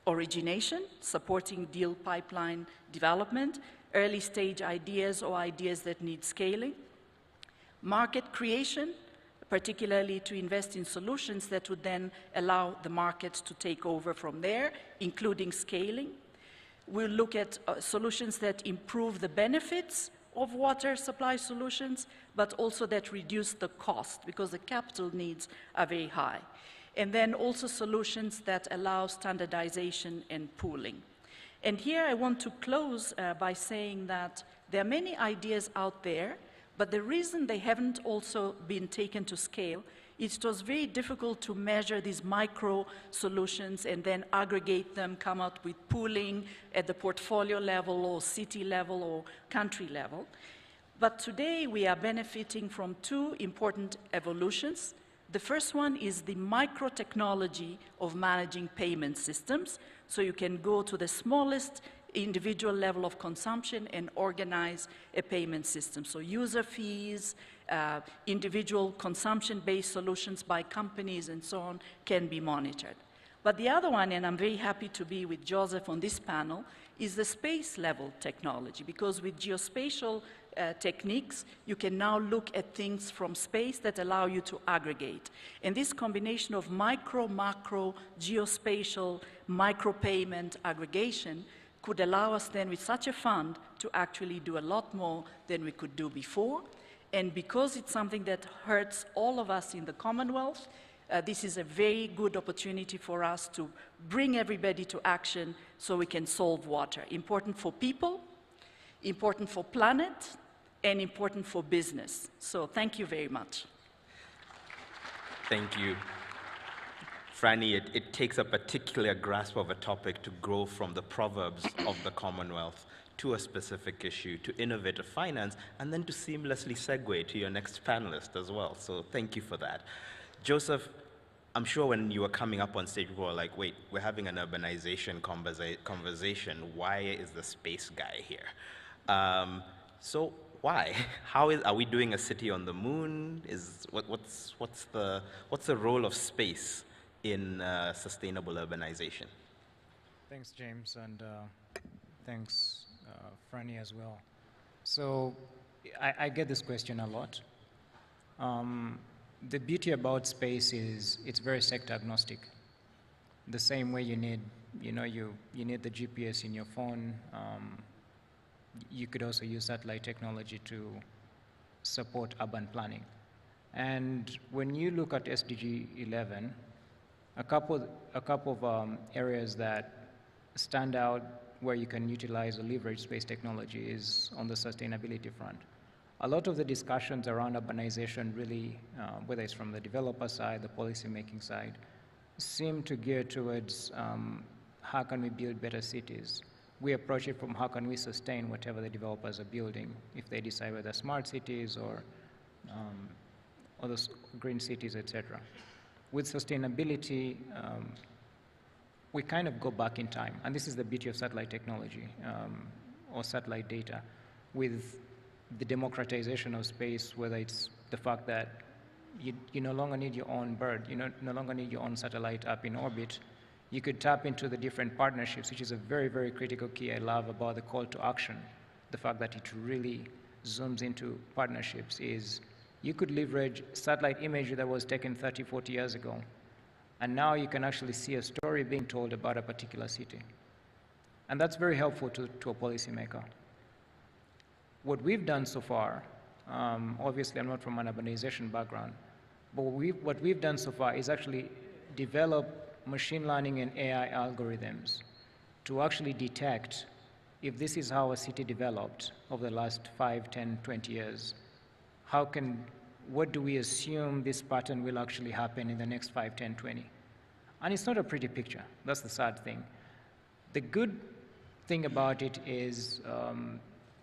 Origination, supporting deal pipeline development, early stage ideas or ideas that need scaling. Market creation, particularly to invest in solutions that would then allow the market to take over from there, including scaling. We'll look at solutions that improve the benefits of water supply solutions, but also that reduce the cost, because the capital needs are very high. And then also solutions that allow standardization and pooling. And here I want to close by saying that there are many ideas out there, but the reason they haven't also been taken to scale is it was very difficult to measure these micro solutions and then aggregate them, come out with pooling at the portfolio level or city level or country level. But today we are benefiting from two important evolutions. The first one is the micro technology of managing payment systems. So you can go to the smallest individual level of consumption and organize a payment system. So user fees, individual consumption-based solutions by companies and so on can be monitored. But the other one, and I'm very happy to be with Joseph on this panel, is the space level technology, because with geospatial techniques, you can now look at things from space that allow you to aggregate. And this combination of micro, macro, geospatial, micro-payment aggregation could allow us then with such a fund to actually do a lot more than we could do before. And because it's something that hurts all of us in the Commonwealth, this is a very good opportunity for us to bring everybody to action so we can solve water. Important for people, important for planet, and important for business. So thank you very much. Thank you. Franny, it takes a particular grasp of a topic to grow from the proverbs of the Commonwealth to a specific issue, to innovative finance, and then to seamlessly segue to your next panelist as well. So thank you for that. Joseph, I'm sure when you were coming up on stage, we were like, wait, we're having an urbanization conversation. Why is the space guy here? So why? Are we doing a city on the moon? What's the role of space in sustainable urbanization? Thanks, James, and thanks, Franny, as well. So I get this question a lot. The beauty about space is it's very sector agnostic. The same way you need the GPS in your phone, you could also use satellite technology to support urban planning. And when you look at SDG 11, a couple of areas that stand out where you can utilize or leverage space technology is on the sustainability front. A lot of the discussions around urbanization really, whether it's from the developer side, the policy-making side, seem to gear towards how can we build better cities. We approach it from how can we sustain whatever the developers are building, if they decide whether smart cities or those green cities, etc. With sustainability, we kind of go back in time, and this is the beauty of satellite technology or satellite data. With the democratization of space, whether it's the fact that you no longer need your own bird, you no longer need your own satellite up in orbit, you could tap into the different partnerships, which is a very, very critical key I love about the call to action. The fact that it really zooms into partnerships is you could leverage satellite imagery that was taken 30, 40 years ago, and now you can actually see a story being told about a particular city. And that's very helpful to a policymaker. What we've done so far, obviously I'm not from an urbanization background, but what we've done so far is actually develop machine learning and AI algorithms to actually detect if this is how a city developed over the last 5, 10, 20 years, what do we assume this pattern will actually happen in the next 5, 10, 20? And it's not a pretty picture. That's the sad thing. The good thing about it is,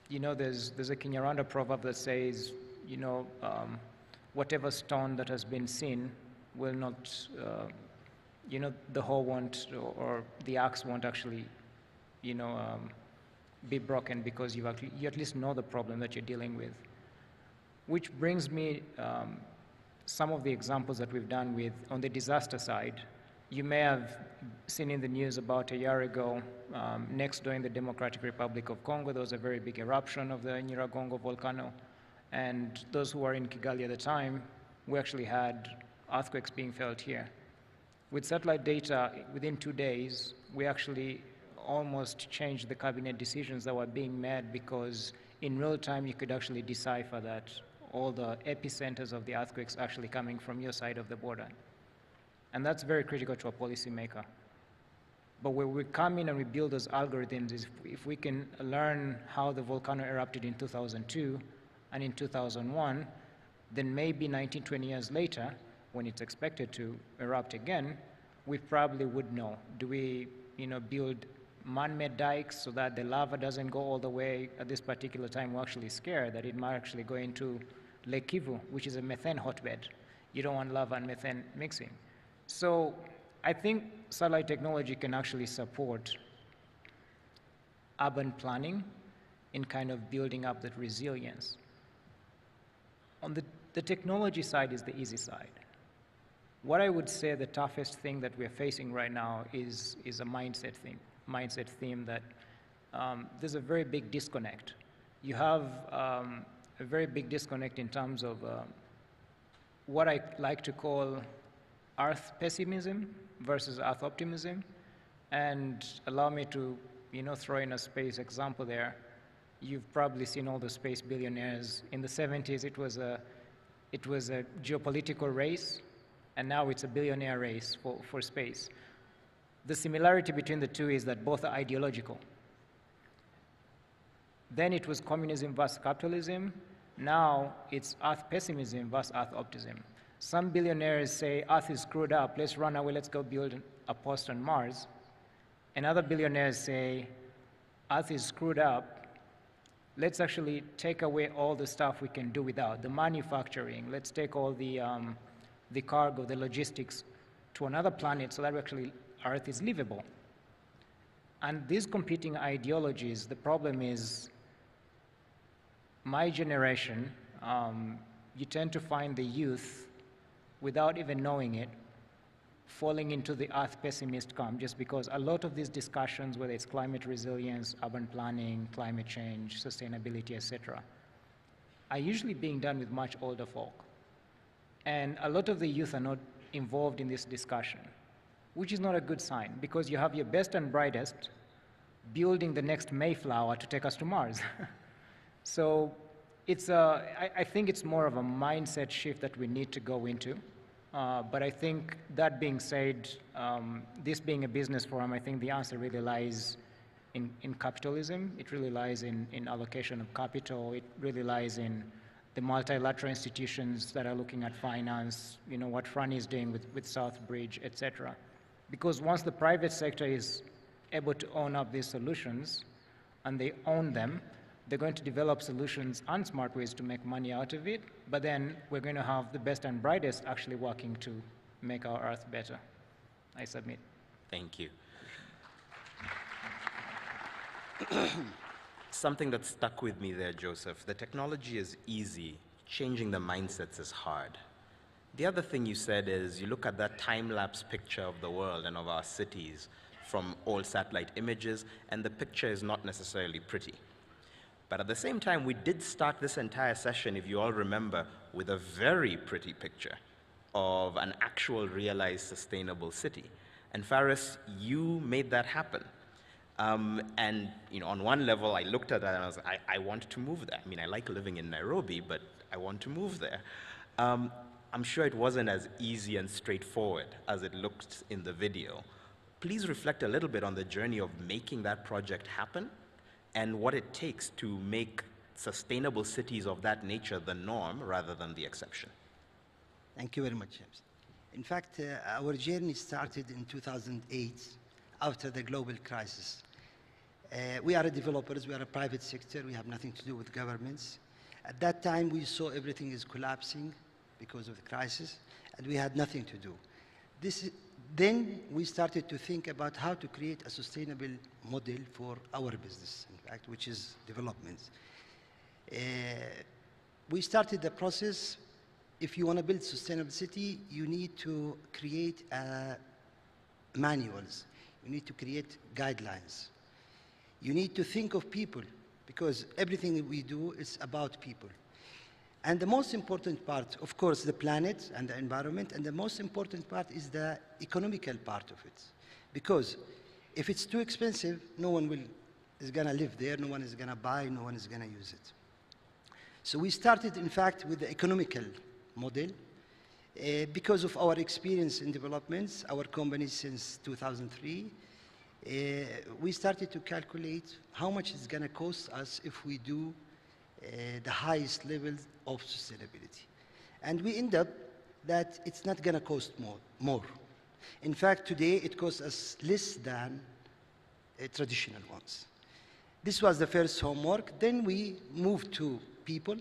there's a Kinyarwanda proverb that says, whatever stone that has been seen will not, the hoe won't, or the axe won't actually, be broken because you at least know the problem that you're dealing with. Which brings me some of the examples that we've done with, on the disaster side. You may have seen in the news about a year ago, next door in the Democratic Republic of Congo, there was a very big eruption of the Nyiragongo volcano. And those who were in Kigali at the time, we actually had earthquakes being felt here. With satellite data, within 2 days, we actually almost changed the cabinet decisions that were being made, because in real time you could actually decipher that all the epicenters of the earthquakes actually coming from your side of the border. And that's very critical to a policymaker. But where we come in and we build those algorithms is if we can learn how the volcano erupted in 2002 and in 2001, then maybe 19, 20 years later, when it's expected to erupt again, we probably would know. Do we build man-made dikes so that the lava doesn't go all the way at this particular time? We're actually scared that it might actually go into Lake Kivu, which is a methane hotbed. You don't want lava and methane mixing. So I think satellite technology can actually support urban planning in kind of building up that resilience. On the technology side is the easy side. What I would say the toughest thing that we're facing right now is a mindset theme that there's a very big disconnect. You have a very big disconnect in terms of what I like to call Earth pessimism versus Earth optimism. And allow me to throw in a space example there. You've probably seen all the space billionaires. In the 70s, it was a geopolitical race, and now it's a billionaire race for space. The similarity between the two is that both are ideological. Then it was communism versus capitalism. Now it's Earth pessimism versus Earth optimism. Some billionaires say Earth is screwed up, let's run away, let's go build a post on Mars. And other billionaires say Earth is screwed up, let's actually take away all the stuff we can do without, the manufacturing, let's take all the cargo, the logistics to another planet so that actually Earth is livable. And these competing ideologies, the problem is my generation, you tend to find the youth, without even knowing it, falling into the Earth pessimist camp just because a lot of these discussions, whether it's climate resilience, urban planning, climate change, sustainability, etc., are usually being done with much older folk. And a lot of the youth are not involved in this discussion, which is not a good sign because you have your best and brightest building the next Mayflower to take us to Mars. So I think it's more of a mindset shift that we need to go into. But I think that being said, this being a business forum, I think the answer really lies in capitalism. It really lies in allocation of capital. It really lies in the multilateral institutions that are looking at finance, what Franny is doing with Southbridge, etc. Because once the private sector is able to own up these solutions and they own them, they're going to develop solutions and smart ways to make money out of it, but then we're going to have the best and brightest actually working to make our Earth better. I submit. Thank you. Something that stuck with me there, Joseph, the technology is easy, changing the mindsets is hard. The other thing you said is you look at that time-lapse picture of the world and of our cities from old satellite images, and the picture is not necessarily pretty. But at the same time, we did start this entire session, if you all remember, with a very pretty picture of an actual realized sustainable city. And Faris, you made that happen. And on one level, I looked at that and I was like, I want to move there. I mean, I like living in Nairobi, but I want to move there. I'm sure it wasn't as easy and straightforward as it looked in the video. Please reflect a little bit on the journey of making that project happen and what it takes to make sustainable cities of that nature the norm rather than the exception. Thank you very much, James. In fact, our journey started in 2008 after the global crisis. We are developers, we are a private sector, we have nothing to do with governments. At that time, we saw everything is collapsing because of the crisis, and we had nothing to do. Then we started to think about how to create a sustainable model for our business, in fact, which is development. We started the process. If you want to build sustainable city, you need to create manuals. You need to create guidelines. You need to think of people, because everything we do is about people. And the most important part, of course, the planet and the environment, and the most important part is the economical part of it. Because if it's too expensive, no one is going to live there, no one is going to buy, no one is going to use it. So we started, in fact, with the economical model. Because of our experience in developments, our company since 2003, we started to calculate how much it's going to cost us if we do the highest levels of sustainability. And we end up that it's not going to cost more. In fact, today it costs us less than traditional ones. This was the first homework. Then we moved to people,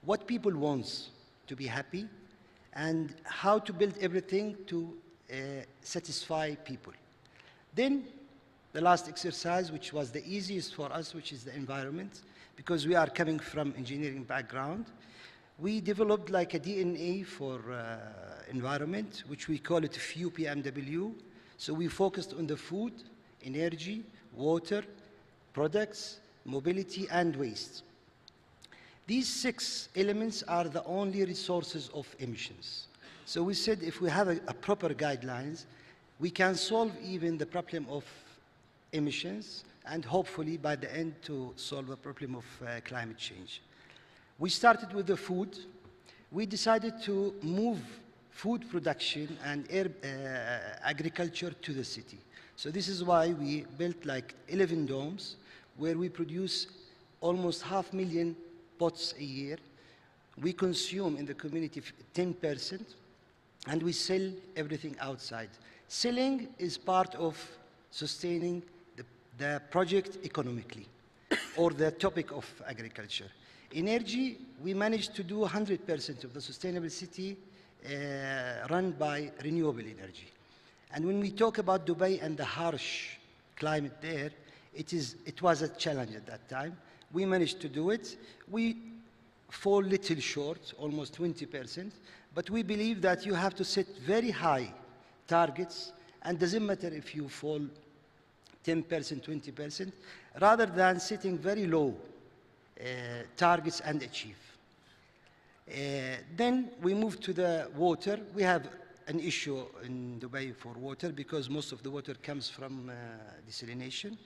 what people want to be happy, and how to build everything to satisfy people. Then the last exercise, which was the easiest for us, which is the environment, because we are coming from engineering background, we developed like a DNA for environment, which we call it FEW-PMW. So we focused on the food, energy, water, products, mobility, and waste. These 6 elements are the only resources of emissions. So we said if we have a proper guidelines, we can solve even the problem of emissions, and hopefully by the end to solve the problem of climate change. We started with the food. We decided to move food production and agriculture to the city. So this is why we built like 11 domes where we produce almost 500,000 pots a year. We consume in the community 10%, and we sell everything outside. Selling is part of sustaining the project economically, or the topic of agriculture. Energy, we managed to do 100% of the sustainable city run by renewable energy. And when we talk about Dubai and the harsh climate there, it was a challenge at that time. We managed to do it. We fall little short, almost 20%, but we believe that you have to set very high targets, and doesn't matter if you fall 10%, 20%, rather than setting very low targets and achieve. Then we move to the water. We have an issue in Dubai for water because most of the water comes from desalination.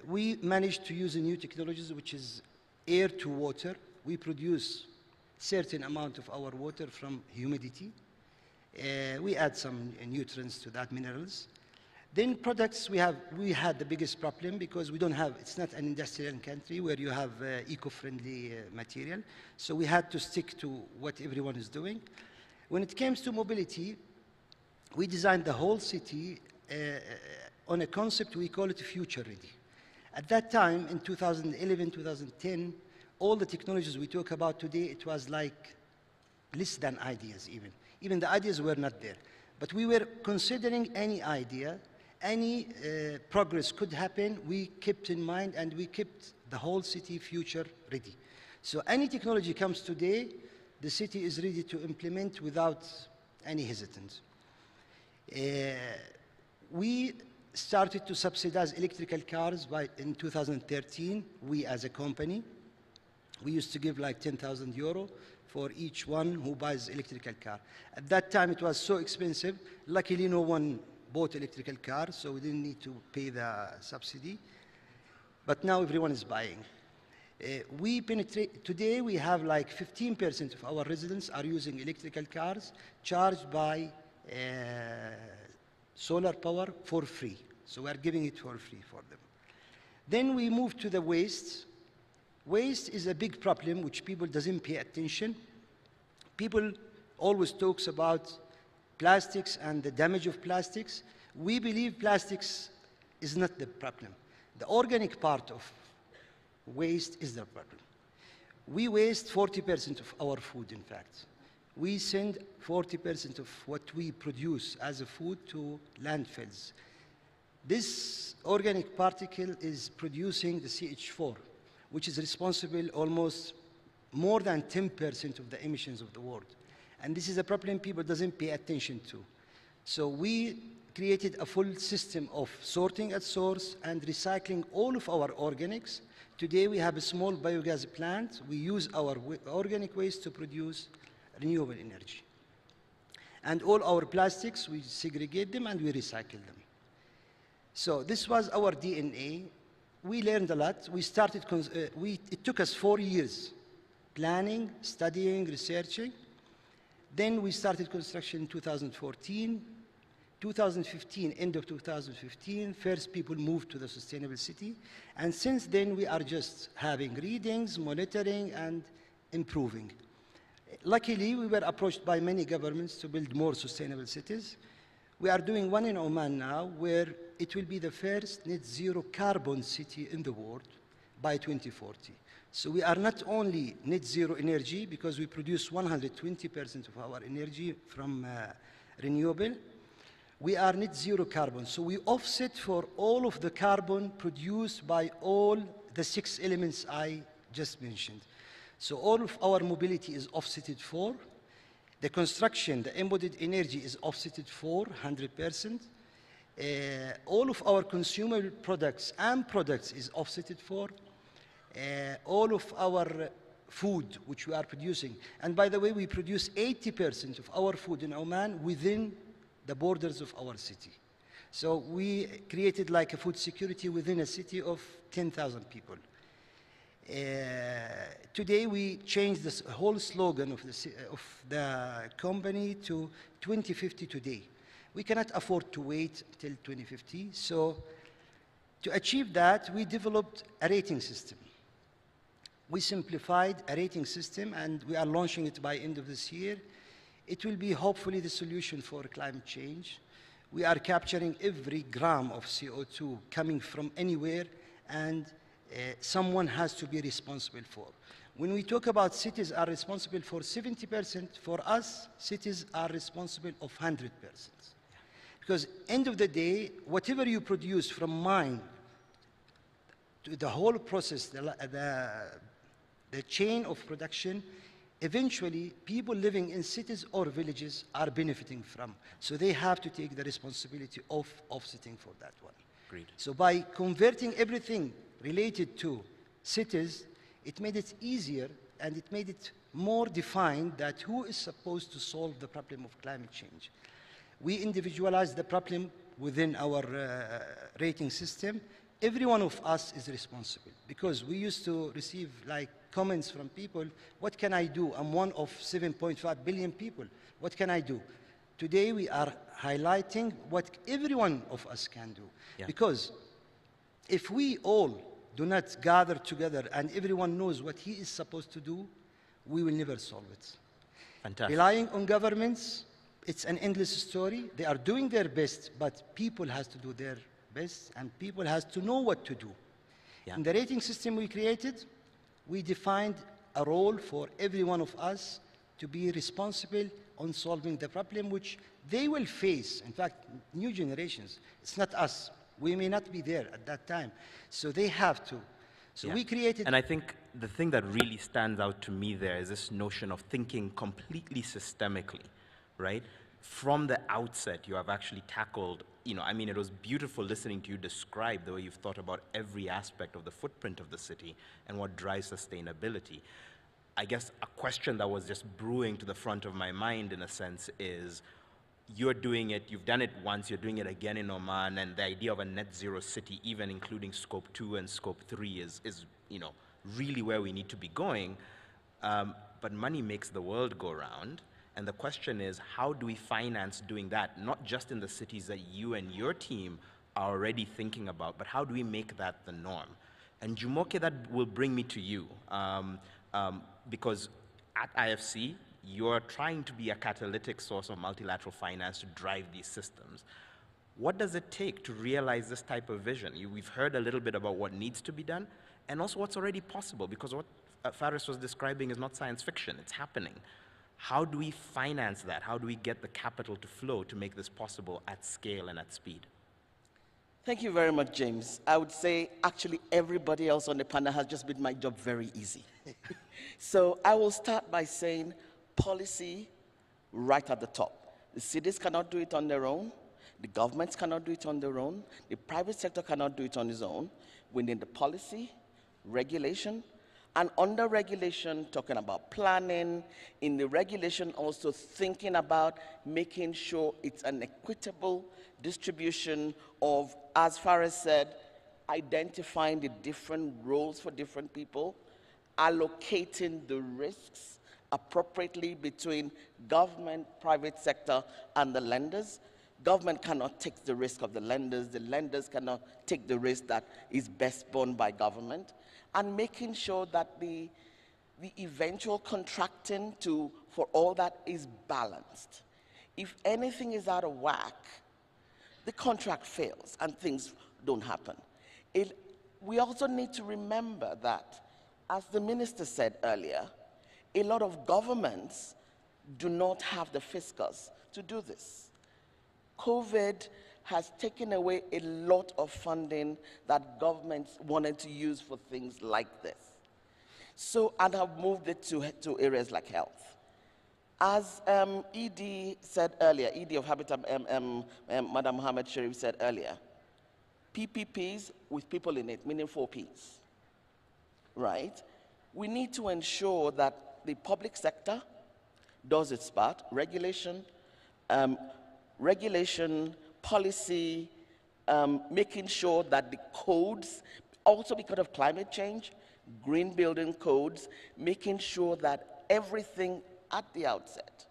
We managed to use new technologies, which is air to water. We produce certain amount of our water from humidity. We add some nutrients to that, minerals. Then products, we had the biggest problem because we don't have, it's not an industrial country where you have eco-friendly material. So we had to stick to what everyone is doing. When it comes to mobility, we designed the whole city on a concept we call it future ready. At that time, in 2011, 2010, all the technologies we talk about today, it was like less than ideas even. Even the ideas were not there. But we were considering any idea, any progress could happen, we kept in mind, and we kept the whole city future ready. So any technology comes today, the city is ready to implement without any hesitance. We started to subsidize electrical cars in 2013, we as a company. We used to give like 10,000 euro for each one who buys electrical car. At that time, it was so expensive. Luckily, no one bought electrical cars, so we didn't need to pay the subsidy. But now everyone is buying. Today, we have like 15% of our residents are using electrical cars charged by solar power for free. So we are giving it for free for them. Then we move to the waste. Waste is a big problem which people doesn't pay attention. People always talks about plastics and the damage of plastics. We believe plastics is not the problem. The organic part of waste is the problem. We waste 40% of our food, in fact. We send 40% of what we produce as a food to landfills. This organic particle is producing the CH4, which is responsible almost more than 10% of the emissions of the world. And this is a problem people doesn't pay attention to. So we created a full system of sorting at source and recycling all of our organics. Today we have a small biogas plant. We use our organic waste to produce renewable energy. And all our plastics, we segregate them and we recycle them. So this was our DNA. We learned a lot. We started, it took us 4 years, planning, studying, researching. Then we started construction in 2014. 2015, end of 2015, first people moved to the sustainable city. And since then, we are just having readings, monitoring, and improving. Luckily, we were approached by many governments to build more sustainable cities. We are doing one in Oman now, where it will be the first net zero carbon city in the world by 2040. So we are not only net zero energy, because we produce 120% of our energy from renewable. We are net zero carbon, so we offset for all of the carbon produced by all the 6 elements I just mentioned. So all of our mobility is offsetted for. The construction, the embodied energy is offsetted for 100%. All of our consumer products and products is offsetted for. All of our food, which we are producing. And by the way, we produce 80% of our food in Oman within the borders of our city. So we created like a food security within a city of 10,000 people. Today we changed the whole slogan of the company to 2050 today. We cannot afford to wait till 2050. So to achieve that, we developed a rating system. We simplified a rating system, and we are launching it by end of this year. It will be hopefully the solution for climate change. We are capturing every gram of CO2 coming from anywhere, and someone has to be responsible for. When we talk about cities are responsible for 70%, for us, cities are responsible of 100%. Because end of the day, whatever you produce from mine to the whole process, the chain of production, eventually people living in cities or villages are benefiting from. So they have to take the responsibility of offsetting for that one. Agreed. So by converting everything related to cities, it made it easier and it made it more defined that who is supposed to solve the problem of climate change. We individualized the problem within our rating system. Every one of us is responsible, because we used to receive like comments from people, what can I do? I'm one of 7.5 billion people. What can I do? Today we are highlighting what every one of us can do. Yeah. Because if we all do not gather together and everyone knows what he is supposed to do, we will never solve it. Fantastic. Relying on governments, it's an endless story. They are doing their best, but people has to do their best, and people has to know what to do. Yeah. In the rating system we created, we defined a role for every one of us to be responsible on solving the problem which they will face. In fact, new generations, it's not us. We may not be there at that time. So they have to. So Yeah. we created... And I think the thing that really stands out to me there is this notion of thinking completely systemically, right? From the outset, you have actually tackled, I mean, it was beautiful listening to you describe the way you've thought about every aspect of the footprint of the city and what drives sustainability. I guess a question that was just brewing to the front of my mind, in a sense, is you're doing it, you've done it once, you're doing it again in Oman, and the idea of a net zero city, even including scope 2 and scope 3 is really where we need to be going. But money makes the world go round. And the question is, how do we finance doing that, not just in the cities that you and your team are already thinking about, but how do we make that the norm? And Jumoke, that will bring me to you, because at IFC, you're trying to be a catalytic source of multilateral finance to drive these systems. What does it take to realize this type of vision? We've heard a little bit about what needs to be done, and also what's already possible, because what Faris was describing is not science fiction, it's happening. How do we finance that? How do we get the capital to flow to make this possible at scale and at speed? Thank you very much, James. I would say actually everybody else on the panel has just made my job very easy. So I will start by saying policy right at the top. The cities cannot do it on their own. The governments cannot do it on their own. The private sector cannot do it on its own. We need the policy, regulation, and under regulation, talking about planning, in the regulation also thinking about making sure it's an equitable distribution of, as far as said, identifying the different roles for different people, allocating the risks appropriately between government, private sector, and the lenders, Government cannot take the risk of the lenders cannot take the risk that is best borne by government, and making sure that the eventual contracting for all that is balanced. If anything is out of whack, the contract fails and things don't happen. We also need to remember that, as the minister said earlier, a lot of governments do not have the fiscus to do this. COVID has taken away a lot of funding that governments wanted to use for things like this. So, and have moved it to areas like health. As ED said earlier, ED of Habitat, Madam Mohammed Sharif said earlier, PPPs with people in it, meaning 4 Ps, right? We need to ensure that the public sector does its part, regulation, policy, making sure that the codes, also because of climate change, green building codes, making sure that everything at the outset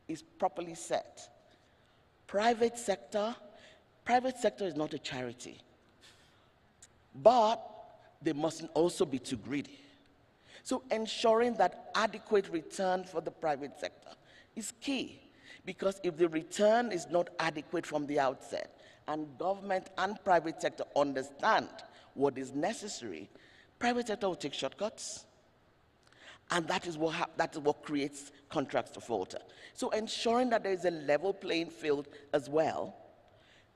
is properly set. Private sector is not a charity, but they mustn't also be too greedy. So ensuring that adequate return for the private sector is key, because if the return is not adequate from the outset, and government and private sector understand what is necessary, private sector will take shortcuts, and that is what creates contracts to falter. So ensuring that there is a level playing field as well,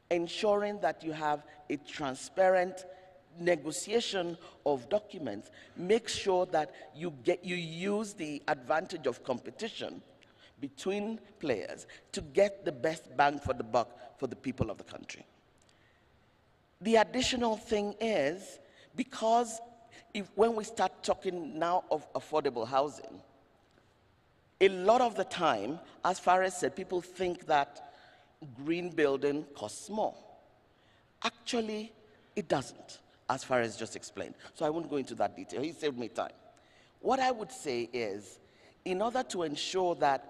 ensuring that you have a transparent negotiation of documents, make sure that you use the advantage of competition between players to get the best bang for the buck for the people of the country. The additional thing is, because when we start talking now of affordable housing, a lot of the time, as Fares said, people think that green building costs more. Actually, it doesn't, as Fares just explained. So I won't go into that detail. He saved me time. What I would say is, in order to ensure that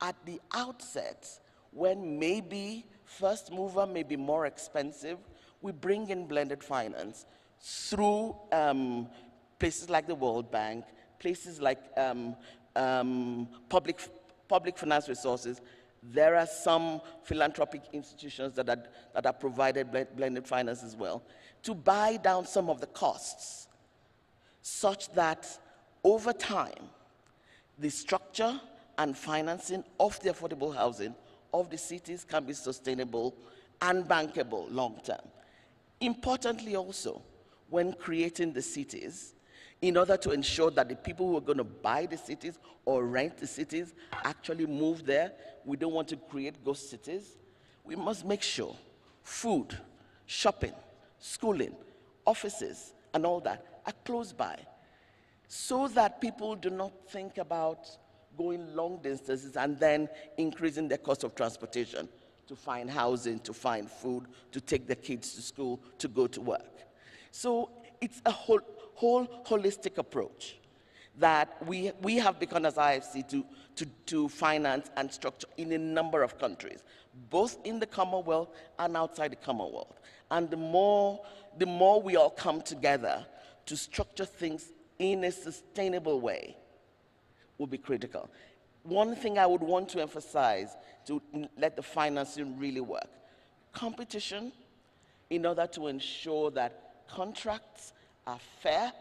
at the outset, when maybe first mover may be more expensive, we bring in blended finance through places like the World Bank, places like public finance resources. There are some philanthropic institutions that are provided blended finance as well, to buy down some of the costs, such that over time, the structure and financing of the affordable housing of the cities can be sustainable and bankable long term. Importantly also, when creating the cities, in order to ensure that the people who are going to buy the cities or rent the cities actually move there, we don't want to create ghost cities. We must make sure food, shopping, schooling, offices, and all that are close by, so that people do not think about going long distances and then increasing their cost of transportation to find housing, to find food, to take their kids to school, to go to work. So it's a whole holistic approach that we have begun as IFC to finance and structure in a number of countries, both in the Commonwealth and outside the Commonwealth. And the more we all come together to structure things in a sustainable way will be critical. One thing I would want to emphasize to let the financing really work: competition, in order to ensure that contracts are fair,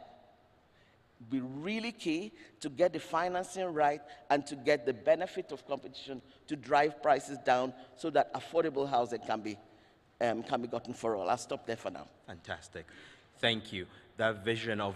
be really key to get the financing right and to get the benefit of competition to drive prices down so that affordable housing can be gotten for all. I'll stop there for now. Fantastic. Thank you. That vision of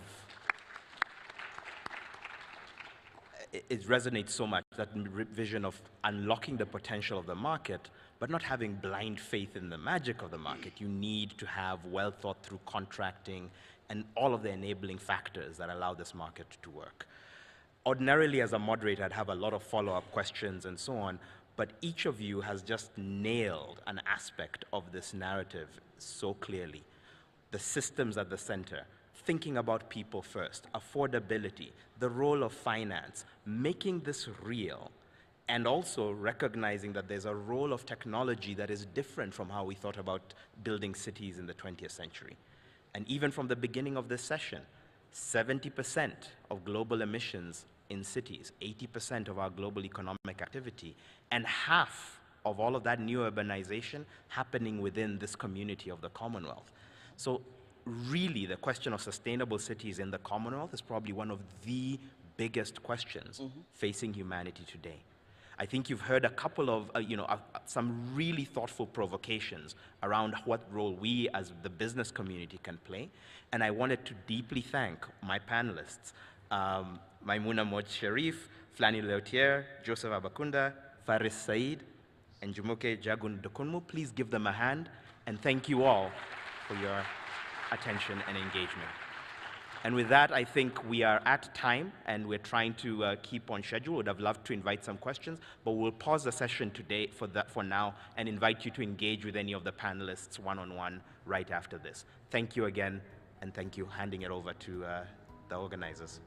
it resonates so much, that vision of unlocking the potential of the market, but not having blind faith in the magic of the market. You need to have well thought through contracting and all of the enabling factors that allow this market to work. Ordinarily, as a moderator, I'd have a lot of follow-up questions and so on, but each of you has just nailed an aspect of this narrative so clearly. The systems at the center, thinking about people first, affordability, the role of finance, making this real, and also recognizing that there's a role of technology that is different from how we thought about building cities in the 20th century. And even from the beginning of this session, 70% of global emissions in cities, 80% of our global economic activity, and half of all of that new urbanization happening within this community of the Commonwealth. So really, the question of sustainable cities in the Commonwealth is probably one of the biggest questions facing humanity today. I think you've heard a couple of, some really thoughtful provocations around what role we as the business community can play. And I wanted to deeply thank my panelists, Maimuna Moj Sharif, Flani Leutier, Joseph Abakunda, Faris Said, and Jumoke Jagun Dokunmu. Please give them a hand, and thank you all for your attention and engagement. And with that, I think we are at time, and we're trying to keep on schedule. Would have loved to invite some questions, but we'll pause the session today for now and invite you to engage with any of the panelists one-on-one right after this. Thank you again, and thank you. Handing it over to the organizers.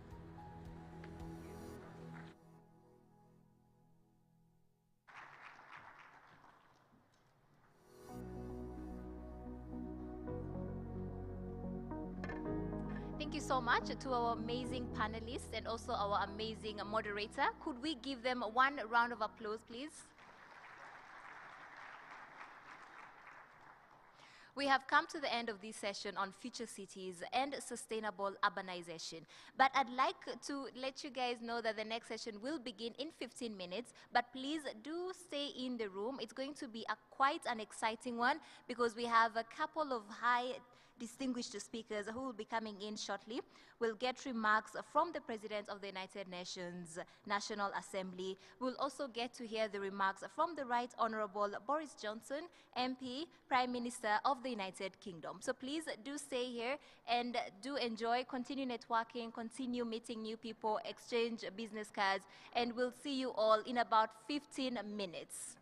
Thank you so much to our amazing panelists and also our amazing moderator. Could we give them one round of applause, please? We have come to the end of this session on future cities and sustainable urbanization. But I'd like to let you guys know that the next session will begin in 15 minutes. But please do stay in the room. It's going to be quite an exciting one because we have a couple of distinguished speakers who will be coming in shortly. We'll get remarks from the President of the United Nations National Assembly. We'll also get to hear the remarks from the Right Honorable Boris Johnson, MP, Prime Minister of the United Kingdom. So please do stay here and do enjoy, continue networking, continue meeting new people, exchange business cards, and we'll see you all in about 15 minutes.